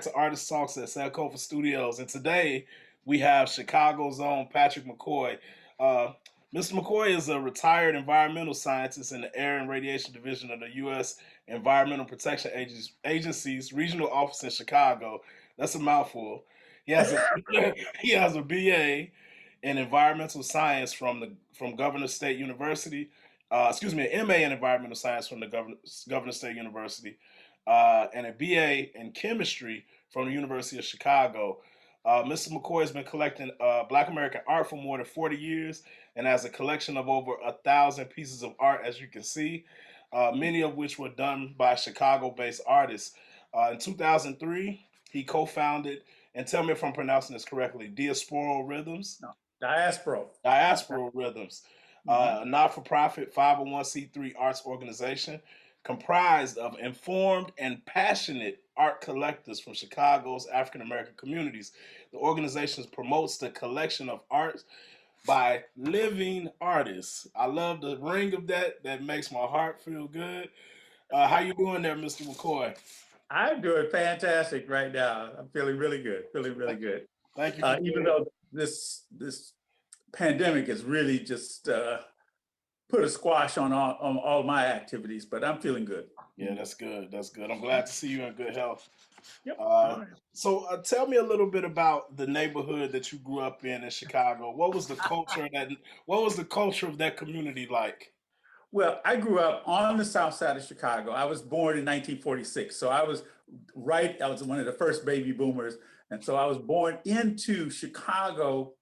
back to Artist Talks at Sankofa Studios, and today we have Chicago's own Patric McCoy. Uh, Mr. McCoy is a retired environmental scientist in the Air and Radiation Division of the U.S. Environmental Protection Agency's regional office in Chicago. That's a mouthful. He has a he has a BA in environmental science from Governor State University. An MA in environmental science from the Governor State University, and a BA in chemistry from the University of Chicago. Mr. McCoy has been collecting Black American art for more than 40 years and has a collection of over 1,000 pieces of art, as you can see, many of which were done by Chicago-based artists. In 2003, he co-founded, and tell me if I'm pronouncing this correctly, Diasporal Rhythms? No, Diasporal. Diasporal Rhythms, a not-for-profit 501c3 arts organization comprised of informed and passionate art collectors from Chicago's African American communities. The organization promotes the collection of art by living artists. I love the ring of that. That makes my heart feel good. How you doing there, Mr. McCoy? I'm doing fantastic right now. I'm feeling really good. Feeling really good. Thank you. Even though this pandemic has really just put a squash on all my activities, but I'm feeling good. Yeah, that's good. That's good. I'm glad to see you in good health. Yep. So tell me a little bit about the neighborhood that you grew up in Chicago. What was the culture of that community like? Well, I grew up on the south side of Chicago. I was born in 1946. So I was one of the first baby boomers. And so I was born into Chicago,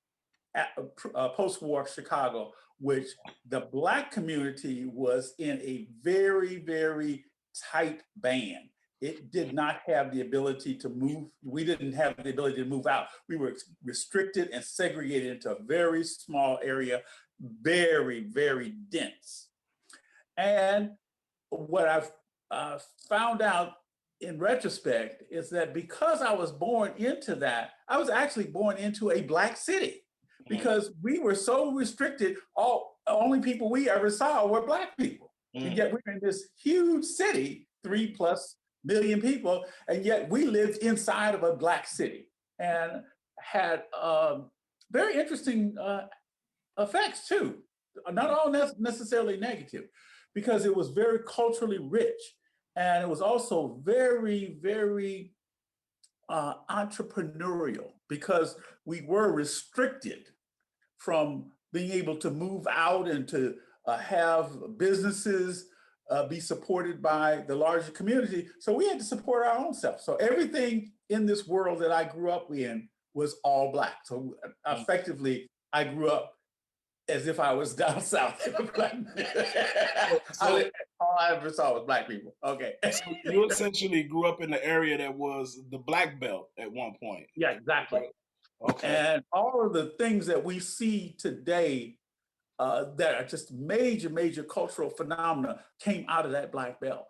post-war Chicago, which the Black community was in a very, very tight band. It did not have the ability to move. We didn't have the ability to move out. We were restricted and segregated into a very small area, very, very dense. And what I've found out in retrospect is that because I was born into that, I was actually born into a Black city because we were so restricted. Only people we ever saw were Black people. And yet we're in this huge city, 3+ million people, and yet we lived inside of a Black city and had very interesting effects too. Not all necessarily negative, because it was very culturally rich. And it was also very, very entrepreneurial because we were restricted from being able to move out and to have businesses be supported by the larger community. So we had to support our own self. So everything in this world that I grew up in was all Black. So effectively, I grew up as if I was down south. All I ever saw was Black people. Okay. So you essentially grew up in the area that was the Black Belt at one point. Yeah, exactly. Okay. And all of the things that we see today that are just major, major cultural phenomena came out of that Black Belt.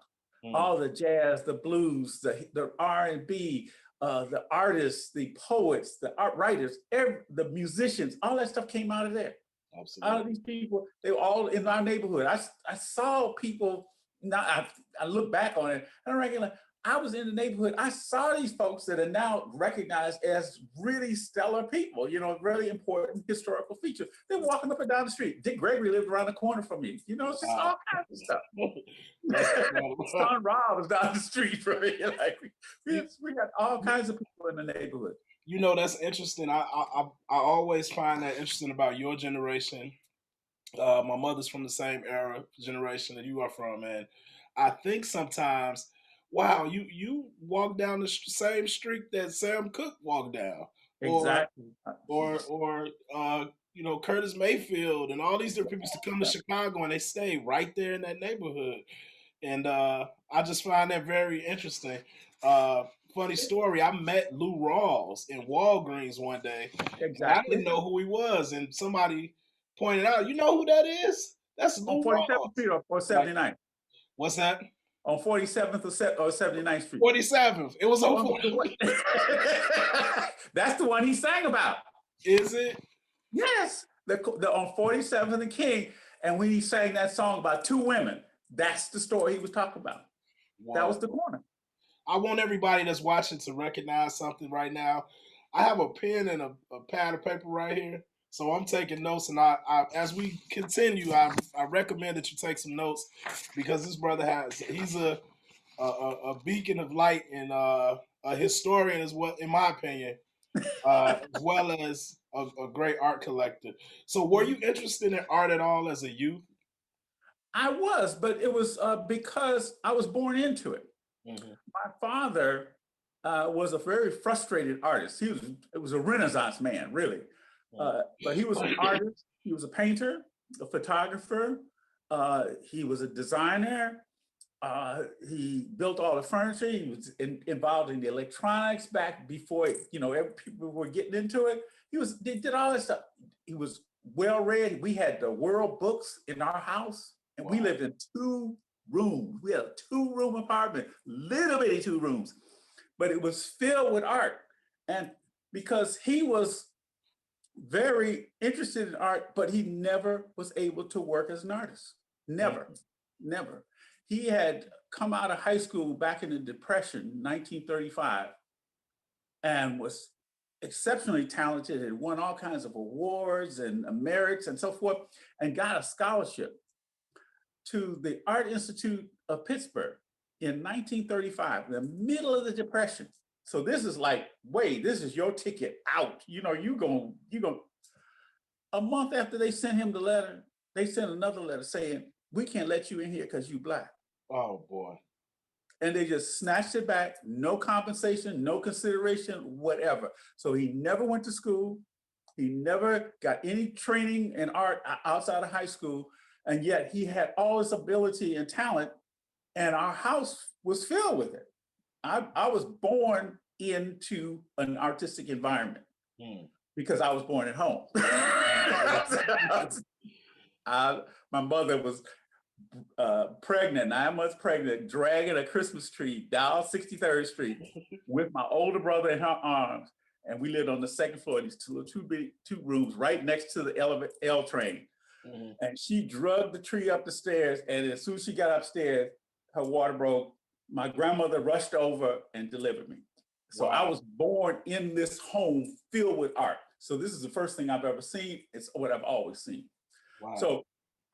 All the jazz, the blues, the R&B, the artists, the poets, the art writers, the musicians, all that stuff came out of there. Absolutely. All of these people, they were all in our neighborhood. I saw people, now I look back on it, and I was in the neighborhood. I saw these folks that are now recognized as really stellar people, really important historical features. They're walking up and down the street. Dick Gregory lived around the corner from me. It's just all kinds of stuff. Son Rob was down the street from me. We got all kinds of people in the neighborhood. That's interesting. I always find that interesting about your generation. My mother's from the same generation that you are from, and I think sometimes, wow, you walk down the same street that Sam Cooke walked down, exactly, or Curtis Mayfield and all these different people used to come to Chicago and they stay right there in that neighborhood, and I just find that very interesting. Funny story, I met Lou Rawls in Walgreens one day. Exactly. I didn't know who he was, and somebody pointed out, you know who that is? That's Lou on 47th Street or 79th. What's that? On 47th or 79th Street. 47th. It was on 47th. That's the one he sang about. Is it? Yes. The on 47th and King, and when he sang that song about two women, that's the story he was talking about. Wow. That was the corner. I want everybody that's watching to recognize something right now. I have a pen and a pad of paper right here. So I'm taking notes, and as we continue, I recommend that you take some notes because this brother he's a beacon of light and a historian as well, in my opinion, as well as a great art collector. So, were you interested in art at all as a youth? I was, but it was because I was born into it. Mm-hmm. My father was a very frustrated artist. It was a Renaissance man, really. But he was an artist. He was a painter, a photographer. He was a designer. He built all the furniture. He was involved in the electronics back before people were getting into it. They did all that stuff. He was well read. We had the world books in our house, and we lived in 2 rooms. We had a 2-room apartment, little bitty 2 rooms, but it was filled with art. And because he was very interested in art, but he never was able to work as an artist. Never, never. He had come out of high school back in the Depression, 1935, and was exceptionally talented, had won all kinds of awards and merits and so forth, and got a scholarship to the Art Institute of Pittsburgh in 1935, in the middle of the Depression. So this is like, wait, this is your ticket out. You go. A month after they sent him the letter, they sent another letter saying, we can't let you in here because you Black. Oh boy. And they just snatched it back, no compensation, no consideration, whatever. So he never went to school. He never got any training in art outside of high school. And yet he had all this ability and talent, and our house was filled with it. I was born into an artistic environment because I was born at home. My mother was pregnant, 9 months pregnant, dragging a Christmas tree down 63rd Street with my older brother in her arms. And we lived on the 2nd floor, these two rooms right next to the L train. Mm-hmm. And she drugged the tree up the stairs. And as soon as she got upstairs, her water broke. My grandmother rushed over and delivered me. So wow. I was born in this home filled with art. So this is the first thing I've ever seen. It's what I've always seen. Wow. So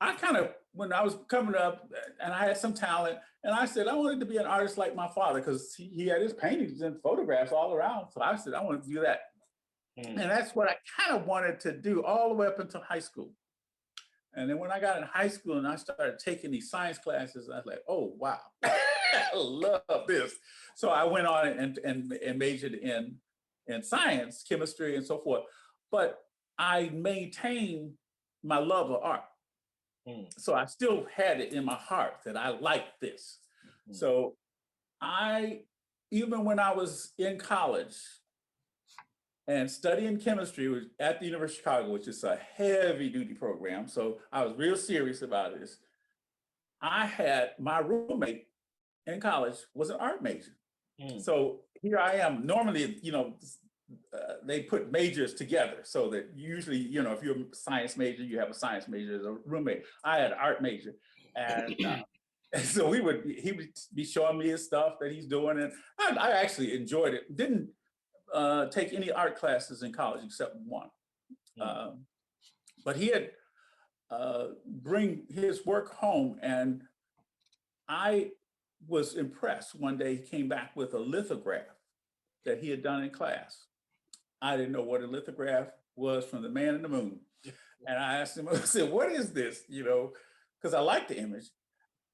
I kind of, when I was coming up and I had some talent, and I said, I wanted to be an artist like my father because he had his paintings and photographs all around. So I said, I want to do that. And that's what I kind of wanted to do all the way up until high school. And then when I got in high school and I started taking these science classes, I was like, oh, wow, I love this. So I went on and majored in science, chemistry, and so forth. But I maintained my love of art. So I still had it in my heart that I liked this. So even when I was in college and studying chemistry at the University of Chicago, which is a heavy duty program, so I was real serious about this. I had my roommate in college was an art major. So here I am. Normally, they put majors together so that usually, if you're a science major, you have a science major as a roommate. I had an art major. And so he would be showing me his stuff that he's doing. And I actually enjoyed it. Didn't take any art classes in college except one. But he had bring his work home, and I was impressed. One day he came back with a lithograph that he had done in class. I didn't know what a lithograph was from the Man in the Moon. And I asked him, I said, what is this? Because I liked the image.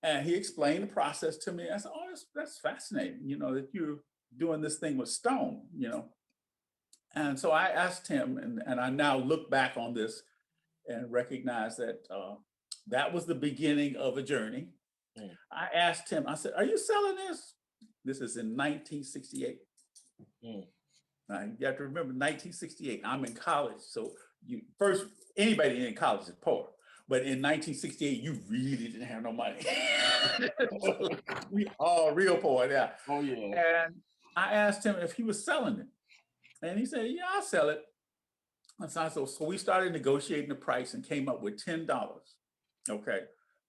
And he explained the process to me. I said, oh, that's fascinating, that you're doing this thing with stone, And so I asked him, and I now look back on this and recognize that that was the beginning of a journey. I asked him, I said, are you selling this? This is in 1968. Now, you have to remember 1968, I'm in college. So anybody in college is poor. But in 1968, you really didn't have no money. So we all real poor now. Oh, yeah. And I asked him if he was selling it. And he said, yeah, I'll sell it. And so we started negotiating the price and came up with $10. Okay.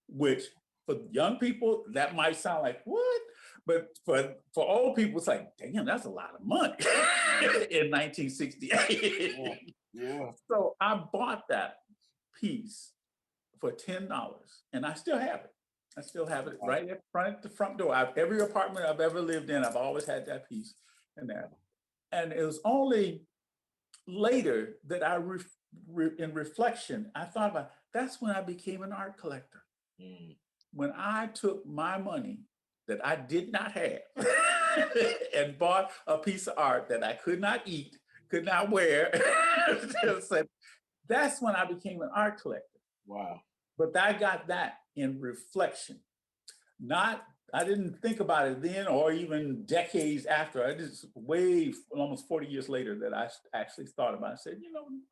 Which for young people, that might sound like, what? But for old people, it's like, damn, that's a lot of money in 1968. Yeah. Yeah. So I bought that piece for $10, and I still have it. I still have it right at the front door. Every apartment I've ever lived in, I've always had that piece in there. And it was only later that in reflection, I thought about, that's when I became an art collector. Mm. When I took my money that I did not have and bought a piece of art that I could not eat, could not wear, that's when I became an art collector. Wow. But I got that in reflection. I didn't think about it then or even decades after. I just almost 40 years later that I actually thought about it. I said,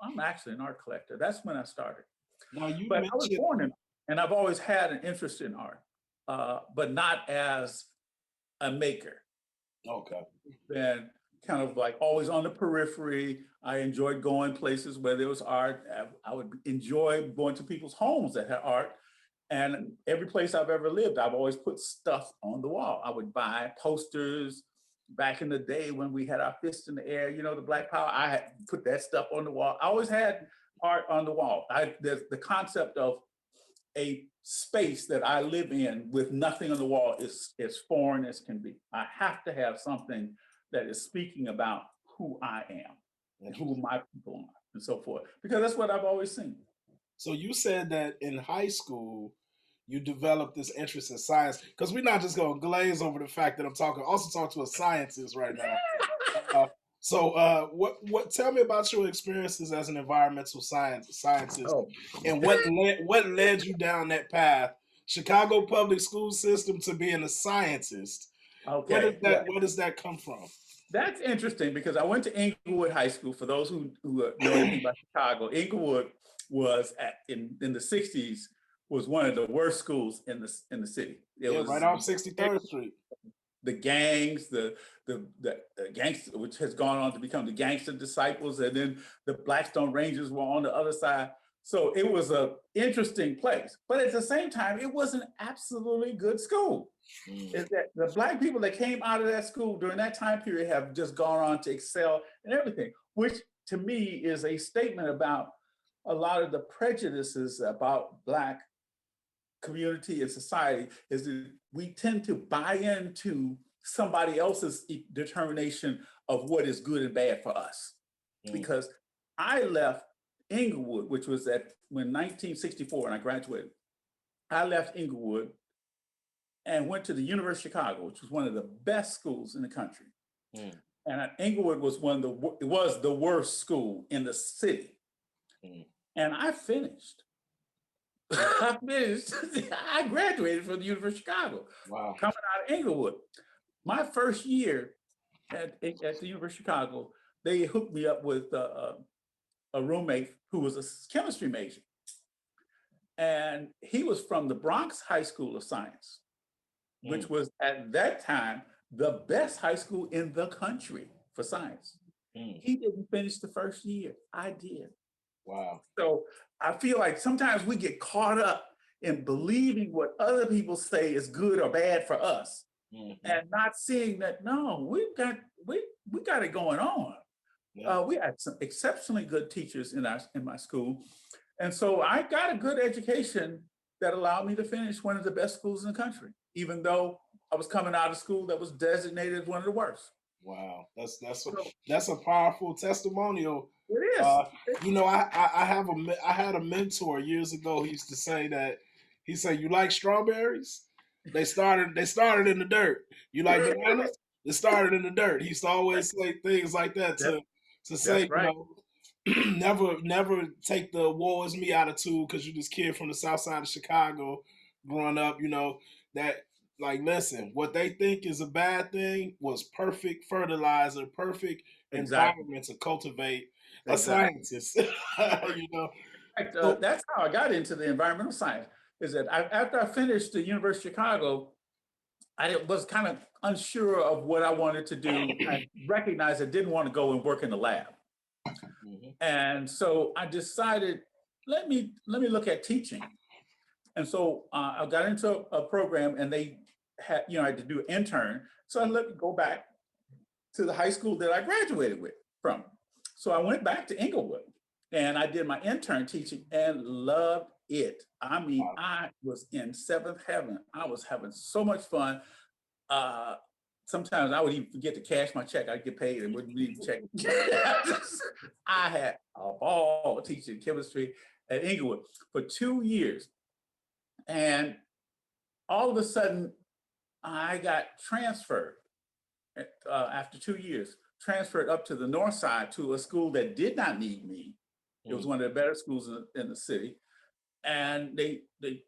I'm actually an art collector. That's when I started. Now you But mentioned, I was born in, and I've always had an interest in art, but not as a maker. okay. Been kind of like always on the periphery. I enjoyed going places where there was art. I would enjoy going to people's homes that had art. And every place I've ever lived, I've always put stuff on the wall. I would buy posters. Back in the day when we had our fists in the air, the Black Power, I had put that stuff on the wall. I always had art on the wall. There's the concept of a space that I live in with nothing on the wall is as foreign as can be. I have to have something that is speaking about who I am and who my people are and so forth, because that's what I've always seen. So you said that in high school, you developed this interest in science, because we're not just going to glaze over the fact that I'm also talking to a scientist right now. What? Tell me about your experiences as an environmental scientist, and what led you down that path, Chicago public school system, to being a scientist. Okay, where does that come from? That's interesting because I went to Inglewood High School. For those who know anything about Chicago, Inglewood was in the 60s was one of the worst schools in the city. It was right off 63rd Street. The gangs, the gangster, which has gone on to become the Gangster Disciples, and then the Blackstone Rangers were on the other side. So it was an interesting place, but at the same time, it was an absolutely good school. Is that the Black people that came out of that school during that time period have just gone on to excel and everything, which to me is a statement about a lot of the prejudices about Black community and society, is that we tend to buy into somebody else's determination of what is good and bad for us. Because I left Inglewood, which was when 1964, and I graduated. I left Inglewood and went to the University of Chicago, which was one of the best schools in the country. And Inglewood was the worst school in the city. And I finished. I graduated from the University of Chicago. Wow. Coming out of Inglewood. My first year at the University of Chicago, they hooked me up with a roommate who was a chemistry major. And he was from the Bronx High School of Science, which was at that time the best high school in the country for science. He didn't finish the first year. I did. Wow. So I feel like sometimes we get caught up in believing what other people say is good or bad for us, and not seeing that, no, we got it going on. Yeah. We had some exceptionally good teachers in my school. And so I got a good education that allowed me to finish one of the best schools in the country, even though I was coming out of school that was designated one of the worst. Wow, that's a powerful testimonial. It is. I had a mentor years ago. He used to say that. He said, "You like strawberries? They started in the dirt. You like bananas? They started in the dirt." He used to always say things like that to say, right. never take the woe is me attitude because you're this kid from the South Side of Chicago growing up. That. Like, listen, what they think is a bad thing was perfect fertilizer, perfect environment to cultivate a scientist. That's how I got into the environmental science. Is that after I finished the University of Chicago, I was kind of unsure of what I wanted to do. I recognized I didn't want to go and work in the lab. And so I decided, let me look at teaching. And so I got into a program, and they had, I had to do an intern. So I let me go back to the high school that I graduated from. So I went back to Inglewood and I did my intern teaching and loved it. I mean, I was in seventh heaven. I was having so much fun. Uh, Sometimes I would even forget to cash my check. I'd get paid and wouldn't leave the check. I had a ball teaching chemistry at Inglewood for 2 years. And all of a sudden, I got transferred after 2 years, transferred up to the north side to a school that did not need me. It was one of the better schools in the city. And they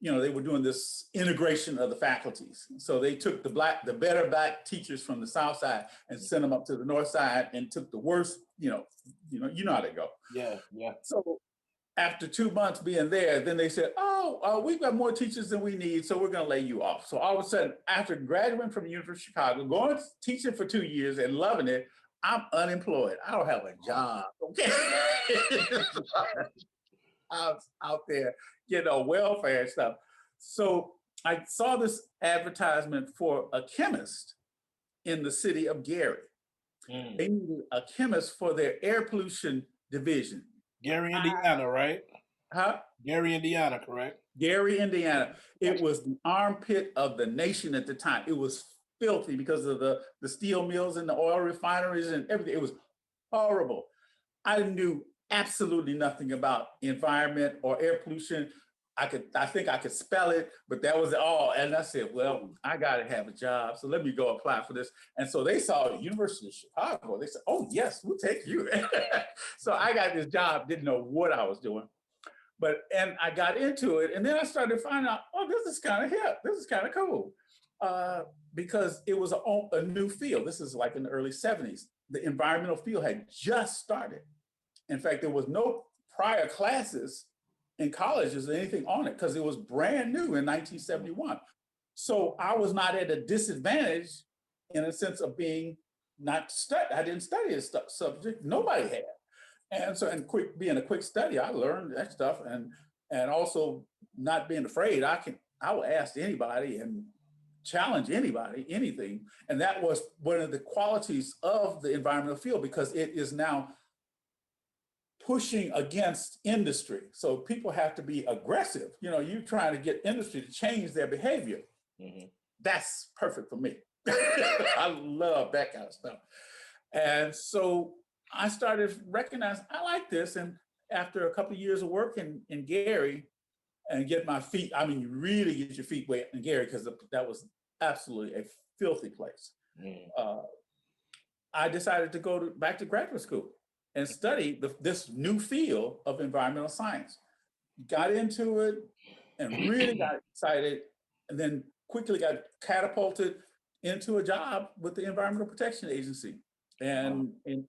were doing this integration of the faculties. So they took the better black teachers from the south side and sent them up to the north side and took the worst, you know how they go. Yeah. So after 2 months being there, then they said, we've got more teachers than we need, so we're going to lay you off. So all of a sudden, after graduating from the University of Chicago, going teaching for 2 years and loving it, I'm unemployed. I don't have a job. Okay. I was out there getting welfare and stuff. So I saw this advertisement for a chemist in the city of Gary. They needed a chemist for their air pollution division. Gary, Indiana, right? Huh? Gary, Indiana, correct? Gary, Indiana. It was the armpit of the nation at the time. It was filthy because of the steel mills and the oil refineries and everything. It was horrible. I knew absolutely nothing about environment or air pollution. I think I could spell it, but that was all. And I said, well, I got to have a job. So let me go apply for this. And so they saw the University of Chicago. They said, oh, yes, we'll take you. So I got this job, didn't know what I was doing. And I got into it. And then I started finding out, this is kind of hip. This is kind of cool. Because it was a new field. This is like in the early 70s. The environmental field had just started. In fact, there was no prior classes in colleges or anything on it because it was brand new in 1971. So I was not at a disadvantage in a sense of being I didn't study this subject. Nobody had. And so, being a quick study, I learned that stuff, and also not being afraid. I will ask anybody and challenge anybody, anything. And that was one of the qualities of the environmental field because it is now pushing against industry. So people have to be aggressive. You're trying to get industry to change their behavior. Mm-hmm. That's perfect for me. I love that kind of stuff. And so I started recognizing I like this. And after a couple of years of work in Gary and get my feet, you really get your feet wet in Gary because that was absolutely a filthy place. I decided to go back to graduate school and study this new field of environmental science. Got into it and really got excited, and then quickly got catapulted into a job with the Environmental Protection Agency, and in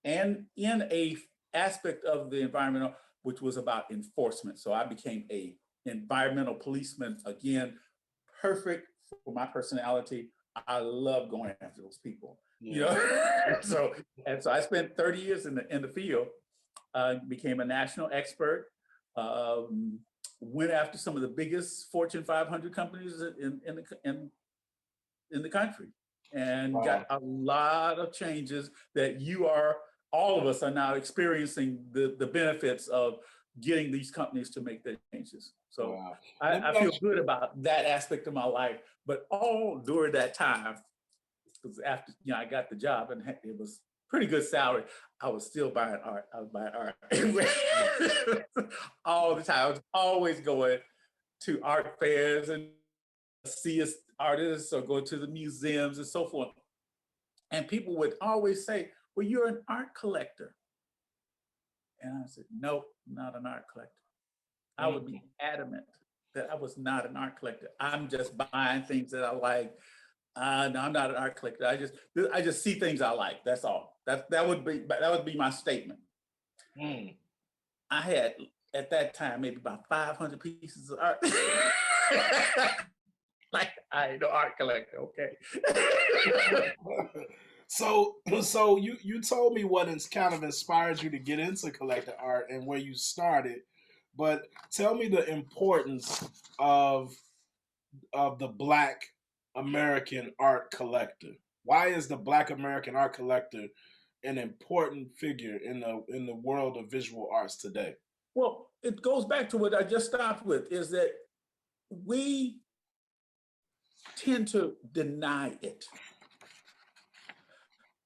a aspect of the environmental, which was about enforcement. So I became a environmental policeman again, perfect for my personality. I love going after those people. So I spent 30 years in the field, became a national expert, went after some of the biggest Fortune 500 companies in the country, and got a lot of changes that all of us are now experiencing the benefits of getting these companies to make their changes. So I feel good about that aspect of my life, but all during that time, because after I got the job and it was pretty good salary, I was still buying art. I was buying art all the time. I was always going to art fairs and see artists or go to the museums and so forth. And people would always say, well, you're an art collector. And I said, nope, not an art collector. I would be adamant that I was not an art collector. I'm just buying things that I like. No, I'm not an art collector. I just see things I like. That's all. That would be my statement. I had at that time maybe about 500 pieces of art. Like I ain't no art collector, okay. So you told me what kind of inspired you to get into collecting art and where you started, but tell me the importance of the Black American art collector? Why is the Black American art collector an important figure in the world of visual arts today? Well, it goes back to what I just stopped with, is that we tend to deny it.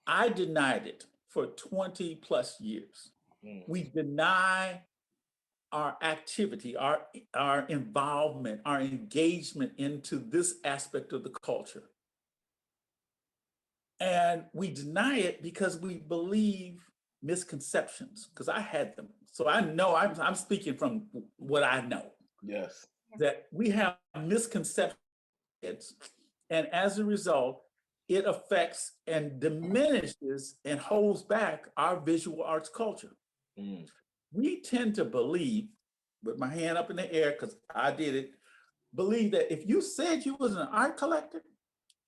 I denied it for 20 plus years. Mm. We deny our activity, our involvement, our engagement into this aspect of the culture. And we deny it because we believe misconceptions, because I had them. So I know I'm speaking from what I know, Yes. that we have misconceptions. And as a result, it affects and diminishes and holds back our visual arts culture. Mm. We tend to believe, with my hand up in the air, because I did it, believe that if you said you was an art collector,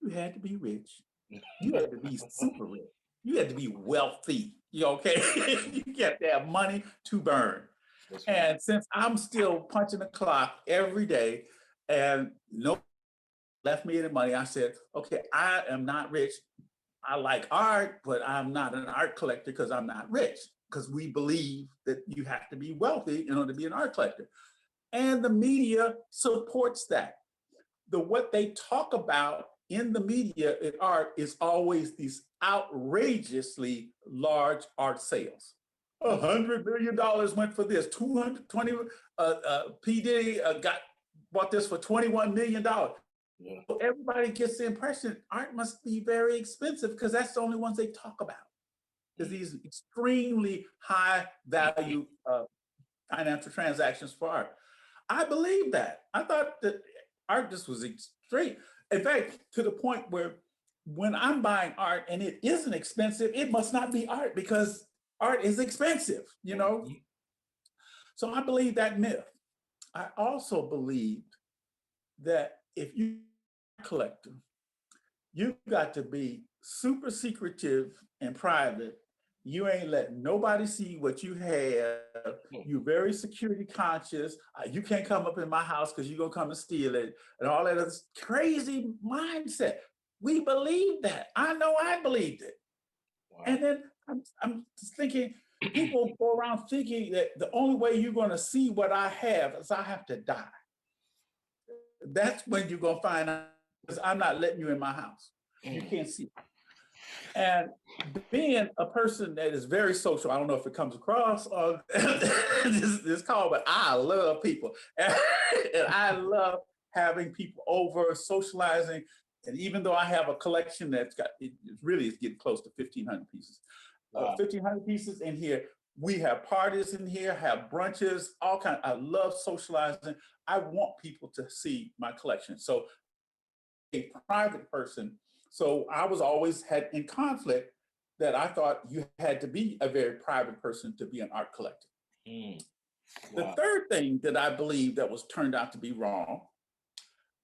you had to be rich. You had to be super rich. You had to be wealthy. You okay? You got to have money to burn. That's right. And since I'm still punching the clock every day and no left me any money, I said, okay, I am not rich. I like art, but I'm not an art collector because I'm not rich. Because we believe that you have to be wealthy in order to be an art collector. And the media supports that. What they talk about in the media in art is always these outrageously large art sales. $100 million went for this. 220. P Diddy bought this for $21 million. Yeah. So everybody gets the impression art must be very expensive because that's the only ones they talk about. Is these extremely high value financial transactions for art. I believe that. I thought that art just was extreme. In fact, to the point where when I'm buying art and it isn't expensive, it must not be art because art is expensive, you know? Mm-hmm. So I believe that myth. I also believed that if you're a collector, you've got to be super secretive and private. You ain't letting nobody see what you have. You're very security conscious. You can't come up in my house because you're going to come and steal it and all that other crazy mindset. We believe that. I know I believed it. Wow. And then I'm thinking, people go around thinking that the only way you're going to see what I have is I have to die. That's when you're going to find out, because I'm not letting you in my house. You can't see it. And being a person that is very social, I don't know if it comes across on this call, but I love people. And I love having people over, socializing. And even though I have a collection that's got, it really is getting close to 1,500 pieces. Wow. 1,500 pieces in here. We have parties in here, have brunches, all kinds. I love socializing. I want people to see my collection. So a private person. So I was always had in conflict that I thought you had to be a very private person to be an art collector. Mm. Wow. The third thing that I believe that was turned out to be wrong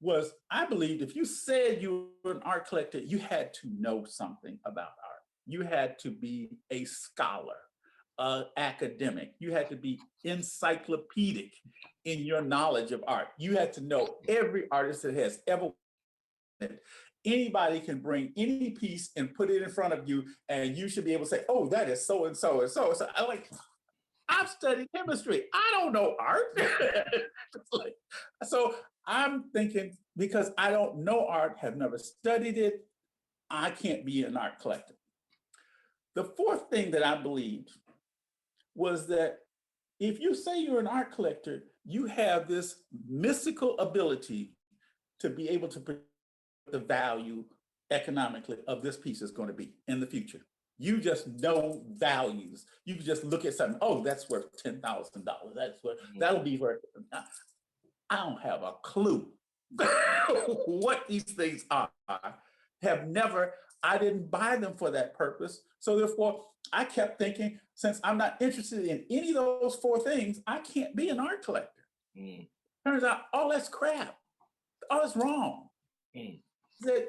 was I believed if you said you were an art collector, you had to know something about art. You had to be a scholar, academic. You had to be encyclopedic in your knowledge of art. You had to know every artist that has ever. Anybody can bring any piece and put it in front of you, and you should be able to say, "Oh, that is so and so and so." So I'm like, I've studied chemistry. I don't know art. Like, so I'm thinking, because I don't know art, have never studied it, I can't be an art collector. The fourth thing that I believed was that if you say you're an art collector, you have this mystical ability to be able to predict the value economically of this piece is going to be in the future. You just know values. You can just look at something. Oh, that's worth $10,000. That's what that'll be worth. I don't have a clue what these things are. Have never. I didn't buy them for that purpose. So therefore, I kept thinking, since I'm not interested in any of those four things, I can't be an art collector. Mm. Turns out all that's crap. All that's wrong. Mm. That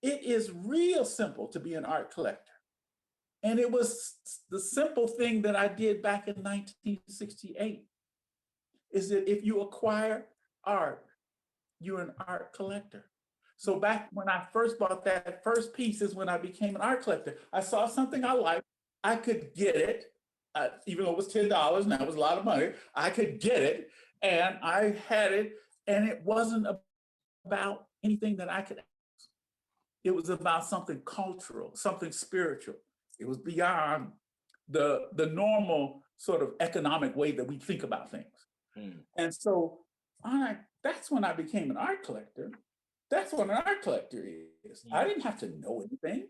it is real simple to be an art collector. And it was the simple thing that I did back in 1968, is that if you acquire art, you're an art collector. So back when I first bought that first piece is when I became an art collector. I saw something I liked. I could get it, even though it was $10, and that was a lot of money. I could get it, and I had it, and it wasn't about anything that I could. It was about something cultural, something spiritual. It was beyond the normal sort of economic way that we think about things. And so that's when I became an art collector. That's what an art collector is. I didn't have to know anything.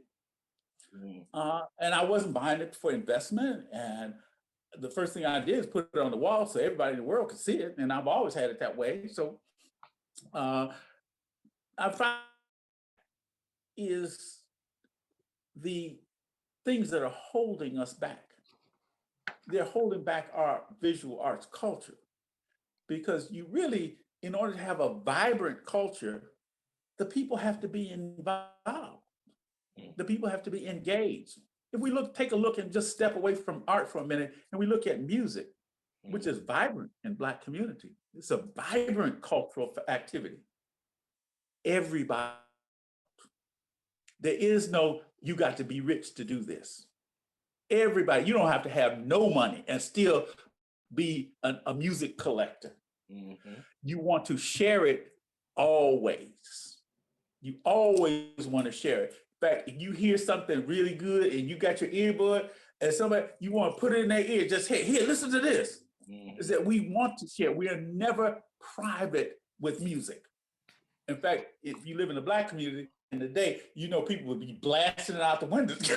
And I wasn't buying it for investment. And the first thing I did is put it on the wall so everybody in the world could see it. And I've always had it that way. So I found is the things that are holding us back. They're holding back our visual arts culture, because you really, in order to have a vibrant culture, the people have to be involved. The people have to be engaged. If we take a look and just step away from art for a minute, and we look at music, which is vibrant in Black community, it's a vibrant cultural activity. Everybody, there is no, you got to be rich to do this. Everybody, you don't have to have no money and still be a music collector. You want to share it always. You always want to share it. In fact, if you hear something really good and you got your earbud and somebody, you want to put it in their ear, just here, listen to this. Is that we want to share. We are never private with music. In fact, if you live in the Black community in the day, you know, people would be blasting it out the windows.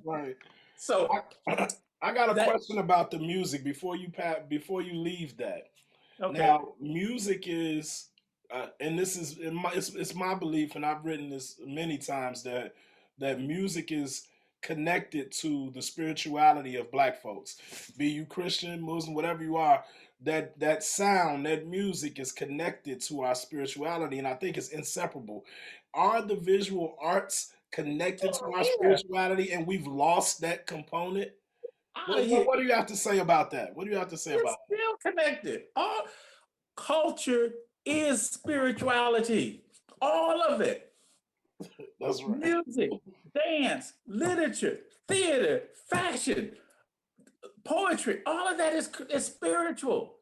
Right. So I got a question about the music before you leave that. Okay. Now, music is, and this is it's my belief, and I've written this many times, that music is connected to the spirituality of Black folks. Be you Christian, Muslim, whatever you are, that sound, that music is connected to our spirituality, and I think it's inseparable. Are the visual arts connected to our spirituality, and we've lost that component? What do you have to say about that? What do you have to say about that? Still connected. All culture is spirituality. All of it. That's right. Music, dance, literature, theater, fashion, poetry, all of that is spiritual.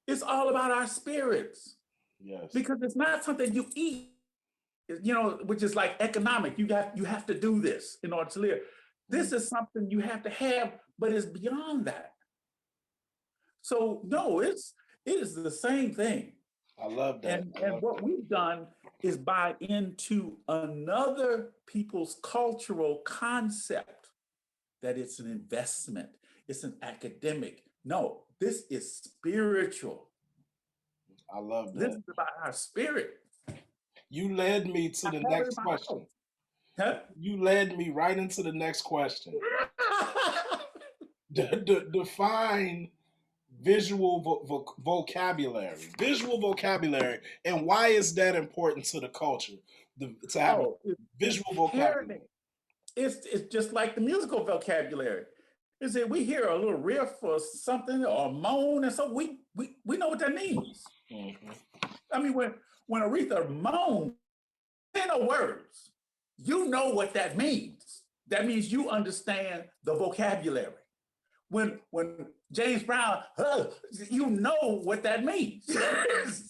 It's all about our spirits. Yes. Because it's not something you eat, you know, which is like economic. You have to do this in order to live. This is something you have to have, but it's beyond that. So no, it is the same thing. I love that. And what we've done is buy into another people's cultural concept that it's an investment, it's an academic. No, this is spiritual. I love that. This is about our spirit. You led me to the next question. Huh? You led me right into the next question. Define visual vocabulary. Visual vocabulary, and why is that important to the culture? To have visual vocabulary. It's just like the musical vocabulary. Is that we hear a little riff or something or a moan, and so we know what that means. I mean, when Aretha moans, there ain't no words. You know what that means. That means you understand the vocabulary. When James Brown, you know what that means.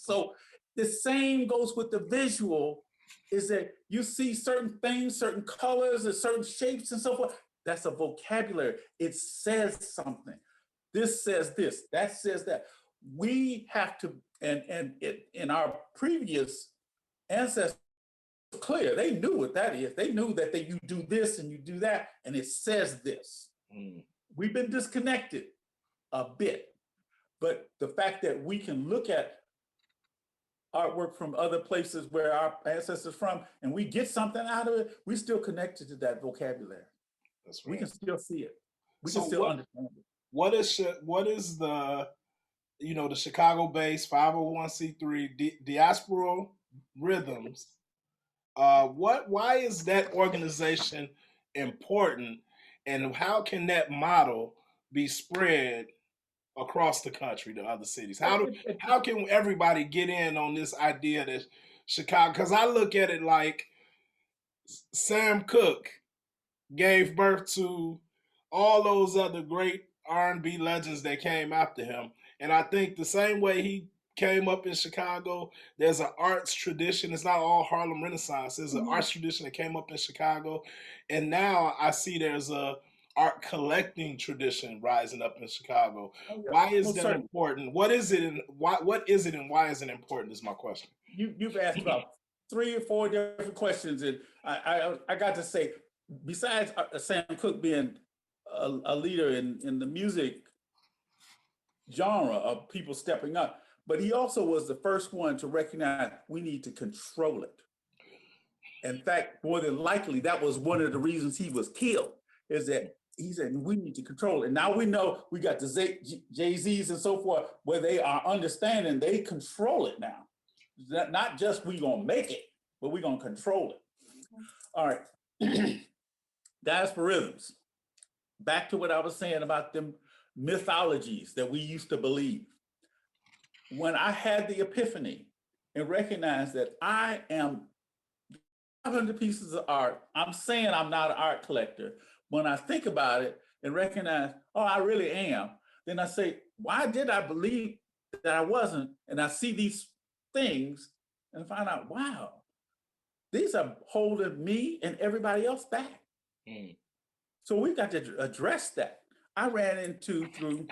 So the same goes with the visual, is that you see certain things, certain colors, and certain shapes and so forth. That's a vocabulary. It says something. This says this, that says that. We have to, and in our previous ancestors, clear, they knew what that is. They knew that you do this and you do that, and it says this. We've been disconnected a bit, but the fact that we can look at artwork from other places where our ancestors from, and we get something out of it, we're still connected to that vocabulary. That's right. We can still see it. We can still understand it. What is the, the Chicago-based 501c3 Diaspora Rhythms? Why is that organization important, and how can that model be spread across the country to other cities? How can everybody get in on this idea that Chicago? Because I look at it like Sam Cooke gave birth to all those other great R&B legends that came after him. And I think the same way he came up in Chicago, there's an arts tradition. It's not all Harlem Renaissance. There's an arts tradition that came up in Chicago. And now I see there's a art collecting tradition rising up in Chicago. Oh, yeah. Why is Most that certainly. important? What is it and what is it and why is it important is my question. You've asked about 3 or 4 different questions, and I got to say, besides Sam Cooke being a leader in the music genre of people stepping up, but he also was the first one to recognize we need to control it. In fact, more than likely, that was one of the reasons he was killed, is that he said, we need to control it. Now we know we got the Jay-Z's and so forth, where they are understanding they control it now. Not just we gonna make it, but we gonna control it. All right, diasporisms. Back to what I was saying about them mythologies that we used to believe. When I had the epiphany and recognized that I am 500 pieces of art, I'm saying I'm not an art collector. When I think about it and recognize, oh, I really am, then I say, why did I believe that I wasn't? And I see these things and find out, wow, these are holding me and everybody else back. So we've got to address that. I ran into, through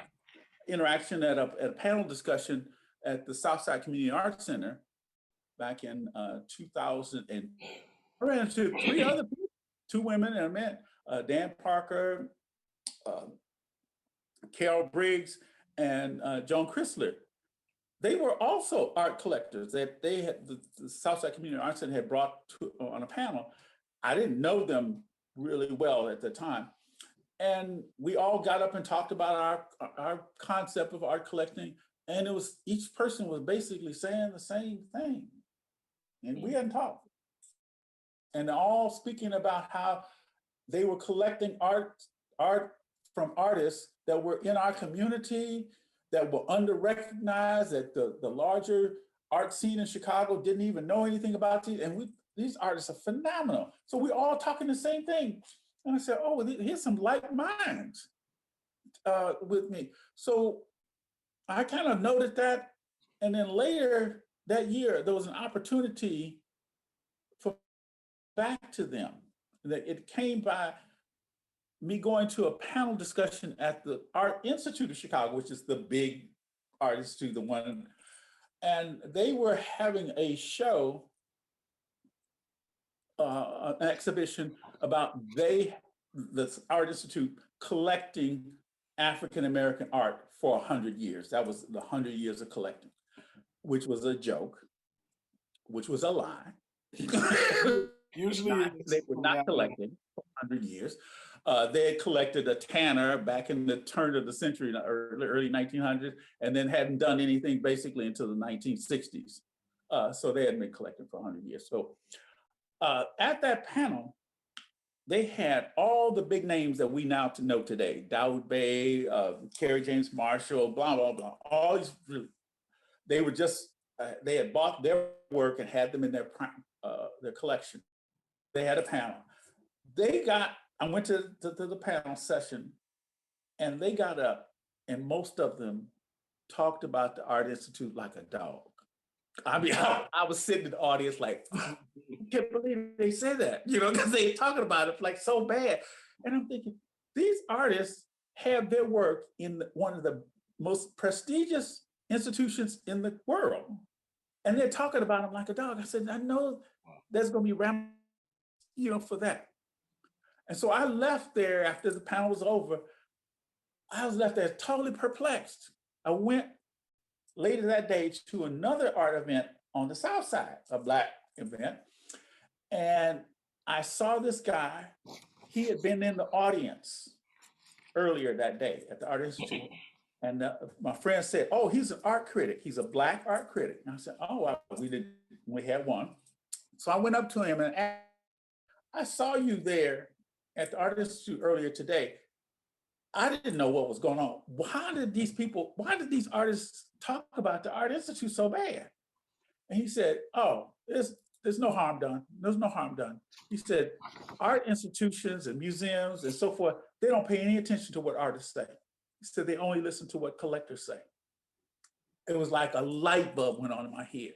interaction at a panel discussion at the Southside Community Arts Center back in 2000, and I ran into 3 other people, 2 women and a man, Dan Parker, Carol Briggs, and Joan Chrysler. They were also art collectors that they had, the Southside Community Arts Center had brought on a panel. I didn't know them really well at the time. And we all got up and talked about our concept of art collecting. And it was, each person was basically saying the same thing. And we hadn't talked. And all speaking about how they were collecting art from artists that were in our community, that were under-recognized, that the larger art scene in Chicago didn't even know anything about these. And these artists are phenomenal. So we're all talking the same thing. And I said, oh, here's some like minds with me. So I kind of noted that. And then later that year, there was an opportunity for back to them. That it came by me going to a panel discussion at the Art Institute of Chicago, which is the big art institute, the one, and they were having a show, an exhibition about the Art Institute collecting African-American art for 100 years. That was the 100 years of collecting, which was a joke, which was a lie. Usually they were not collecting for 100 years. They had collected a Tanner back in the turn of the century, in the early 1900s, and then hadn't done anything basically until the 1960s. So they hadn't been collecting for 100 years. So at that panel, they had all the big names that we now know today: Daoud Bey, Kerry James Marshall, blah, blah, blah. All these, they were just, they had bought their work and had them in their collection. They had a panel. I went to the panel session, and they got up, and most of them talked about the Art Institute like a dog. I mean, I was sitting in the audience like, I can't believe they said that, because they talking about it like so bad. And I'm thinking, these artists have their work in one of the most prestigious institutions in the world. And they're talking about them like a dog. I said, I know there's going to be for that. And so I left there after the panel was over. I was left there totally perplexed. I went later that day to another art event on the South Side, a Black event. And I saw this guy. He had been in the audience earlier that day at the Art Institute. And my friend said, oh, he's an art critic. He's a Black art critic. And I said, oh, we had one. So I went up to him and asked, I saw you there at the Art Institute earlier today. I didn't know what was going on. Why did these artists talk about the Art Institute so bad? And he said, oh, there's no harm done. There's no harm done. He said, art institutions and museums and so forth, they don't pay any attention to what artists say. He said they only listen to what collectors say. It was like a light bulb went on in my head.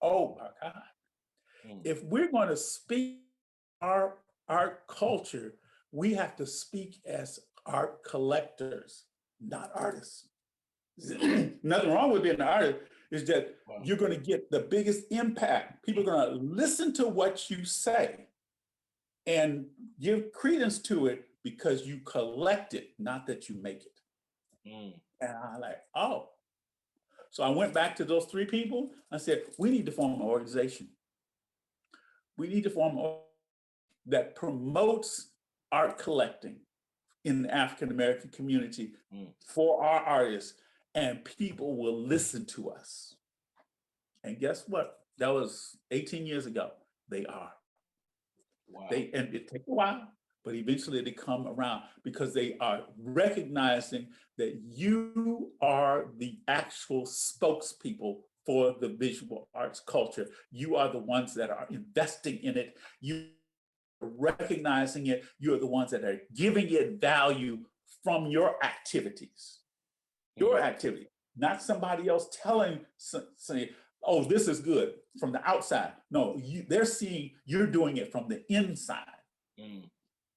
Oh my God. If we're going to speak our art culture, we have to speak as art collectors, not artists. Nothing wrong with being an artist, is that you're going to get the biggest impact. People are going to listen to what you say and give credence to it because you collect it, not that you make it. And I'm like, oh. So I went back to those three people. I said, we need to form an organization. We need to form an organization that promotes art collecting in the African-American community for our artists, and people will listen to us. And guess what? That was 18 years ago. They are. Wow. And it takes a while, but eventually they come around because they are recognizing that you are the actual spokespeople for the visual arts culture. You are the ones that are investing in it. You are recognizing it. You are the ones that are giving it value from your activities. Your activity, not somebody else saying, oh, this is good from the outside. No, they're seeing you're doing it from the inside.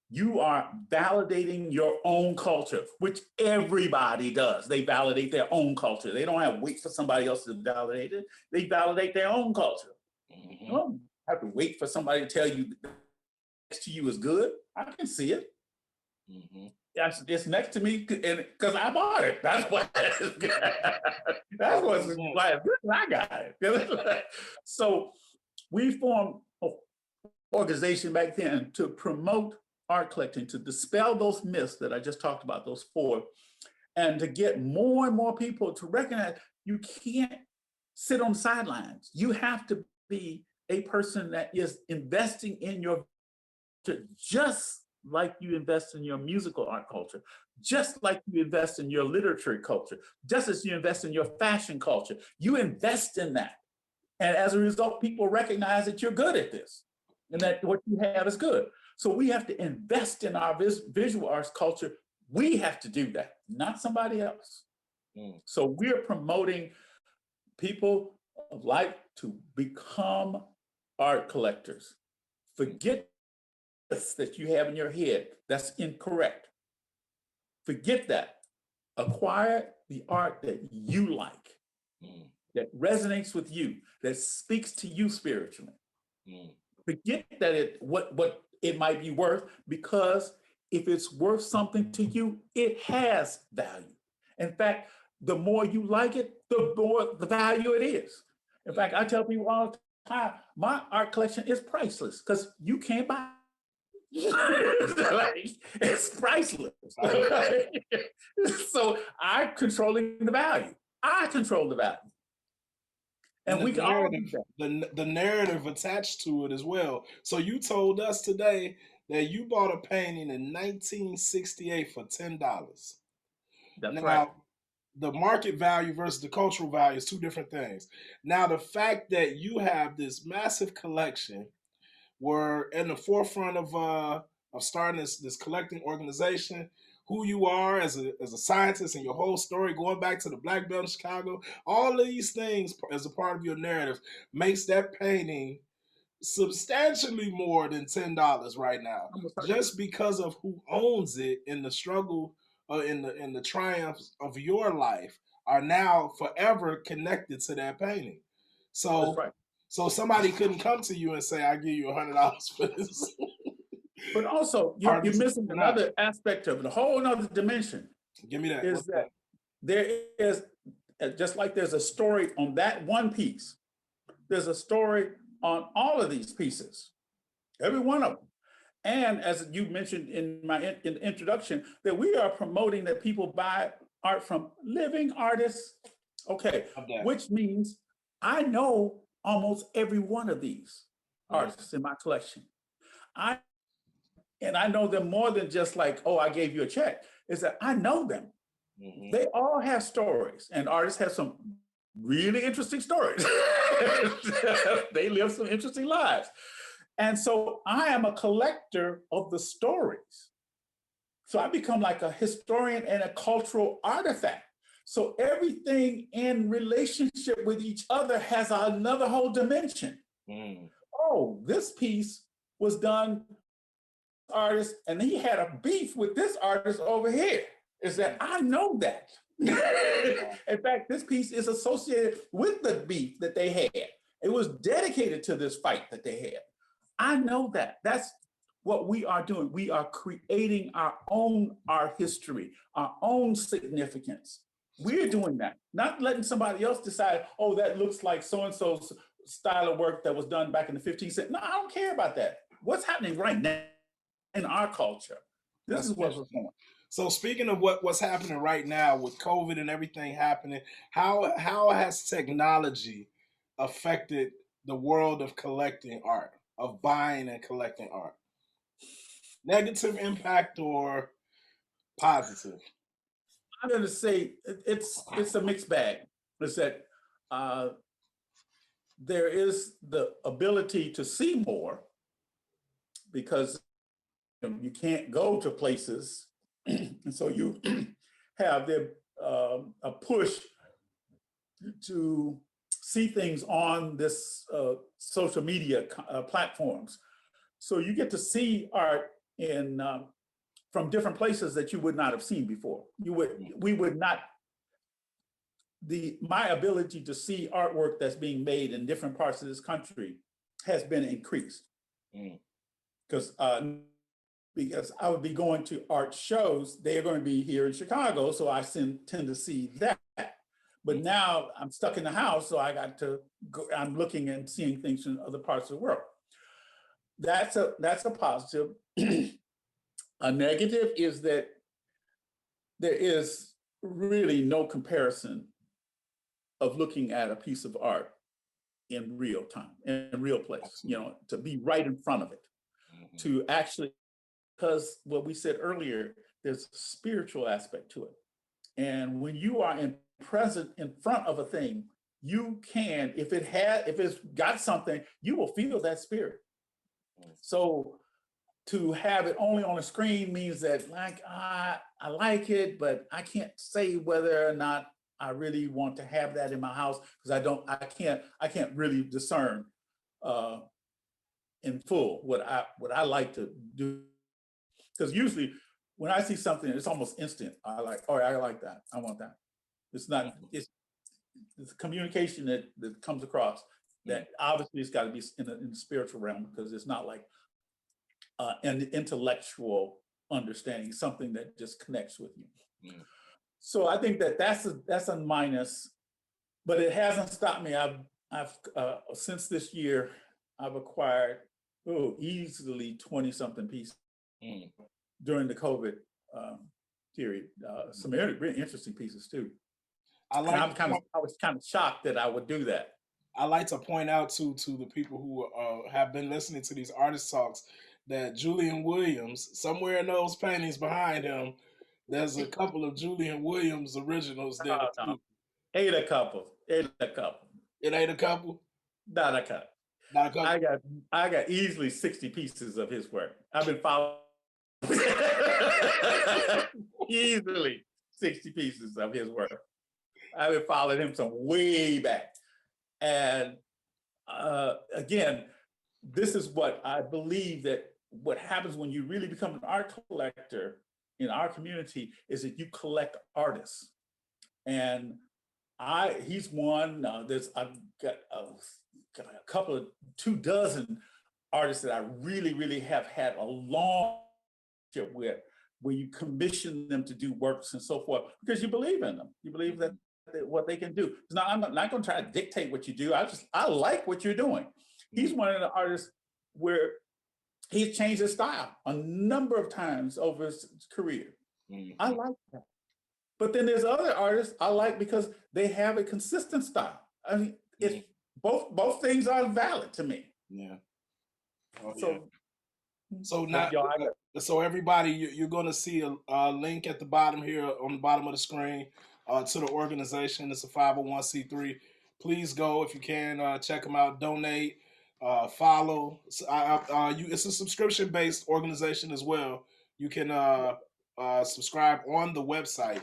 You are validating your own culture, which everybody does. They validate their own culture. They don't have to wait for somebody else to validate it. They validate their own culture. You don't have to wait for somebody to tell you next to you is good. I can see it. It's next to me because I bought it. That's why. That's why I got it. So we formed an organization back then to promote art collecting, to dispel those myths that I just talked about, those four, and to get more and more people to recognize you can't sit on the sidelines. You have to be a person that is investing in your just like you invest in your musical art culture, just like you invest in your literature culture, just as you invest in your fashion culture. You invest in that. And as a result, people recognize that you're good at this and that what you have is good. So we have to invest in our visual arts culture. We have to do that, not somebody else. So we're promoting people of like to become art collectors. Forget that you have in your head that's incorrect. Forget that. Acquire the art that you like, that resonates with you, that speaks to you spiritually. Forget that what it might be worth, because if it's worth something to you, it has value. In fact, the more you like it, the more the value it is. In fact, I tell people all the time, my art collection is priceless because you can't buy it. It's priceless. So I'm controlling the value. I control the value. And we can all do that. The narrative attached to it as well. So you told us today that you bought a painting in 1968 for $10. That's right. The market value versus the cultural value is two different things. Now, the fact that you have this massive collection, were in the forefront of starting this collecting organization, who you are as a scientist and your whole story, going back to the Black Belt in Chicago, all of these things as a part of your narrative makes that painting substantially more than $10 right now, just because of who owns it and the struggle in the triumphs of your life are now forever connected to that painting. So. That's right. So somebody couldn't come to you and say, "I'll give you $100 for this." But also, you're missing another aspect of it, a whole other dimension. Give me that. Is that there is, just like there's a story on that one piece, there's a story on all of these pieces, every one of them. And as you mentioned in the introduction, that we are promoting that people buy art from living artists. Okay, which means I know almost every one of these artists in my collection. I know them more than just like, oh, I gave you a check. Is that I know them. They all have stories, and artists have some really interesting stories. They live some interesting lives. And so I am a collector of the stories. So I become like a historian and a cultural artifact. So everything in relationship with each other has another whole dimension. Mm. Oh, this piece was done artist and he had a beef with this artist over here. Is that I know that. In fact, this piece is associated with the beef that they had. It was dedicated to this fight that they had. I know that. That's what we are doing. We are creating our own art history, our own significance. We're doing that, not letting somebody else decide, oh, that looks like so-and-so's style of work that was done back in the 15th century. No, I don't care about that. What's happening right now in our culture? This That's is what's going on. So speaking of what's happening right now with COVID and everything happening, how has technology affected the world of collecting art, of buying and collecting art? Negative impact or positive? I'm going to say it's a mixed bag. It's that there is the ability to see more because you can't go to places, and so you have a push to see things on this social media platforms. So you get to see art in from different places that you would not have seen before. We would not. My ability to see artwork that's being made in different parts of this country has been increased because I would be going to art shows. They're going to be here in Chicago, so I tend to see that. But now I'm stuck in the house, so I got to go. I'm looking and seeing things in other parts of the world. That's a positive. A negative is that there is really no comparison of looking at a piece of art in real time, in a real place, to be right in front of it, to actually, because what we said earlier, there's a spiritual aspect to it. And when you are present in front of a thing, you can, if it's got something, you will feel that spirit. So to have it only on a screen means that I like it, but I can't say whether or not I really want to have that in my house because I can't really discern in full what I like to do. Because usually when I see something, it's almost instant. I like that. I want that. It's not, it's communication that comes across that obviously it's got to be in the spiritual realm because it's not like an intellectual understanding, something that just connects with you. So I think that's a minus, but it hasn't stopped me. I've since this year, I've acquired easily 20 something pieces during the COVID period. Some really interesting pieces too. I was kind of shocked that I would do that. I like to point out to the people who have been listening to these artist talks that Julian Williams, somewhere in those paintings behind him, there's a couple of Julian Williams originals there too. Ain't a couple. It ain't a couple? Not a couple. Not a couple. I got easily 60 pieces of his work. I've been following easily 60 pieces of his work. I've been following him from way back. And again, this is what I believe that what happens when you really become an art collector in our community is that you collect artists. And he's one, I've got a couple of 24 artists that I really, really have had a long relationship with, where you commission them to do works and so forth, because you believe in them. You believe that what they can do. Now, I'm not going to try to dictate what you do. I like what you're doing. He's one of the artists where he's changed his style a number of times over his career. I like that. But then there's other artists I like because they have a consistent style. I mean, both things are valid to me. Yeah. So So But now, y'all, so everybody, you're going to see a link at the bottom here on the bottom of the screen to the organization. It's a 501c3. Please go if you can. Check them out. Donate. Follow. It's a subscription based organization as well. You can subscribe on the website.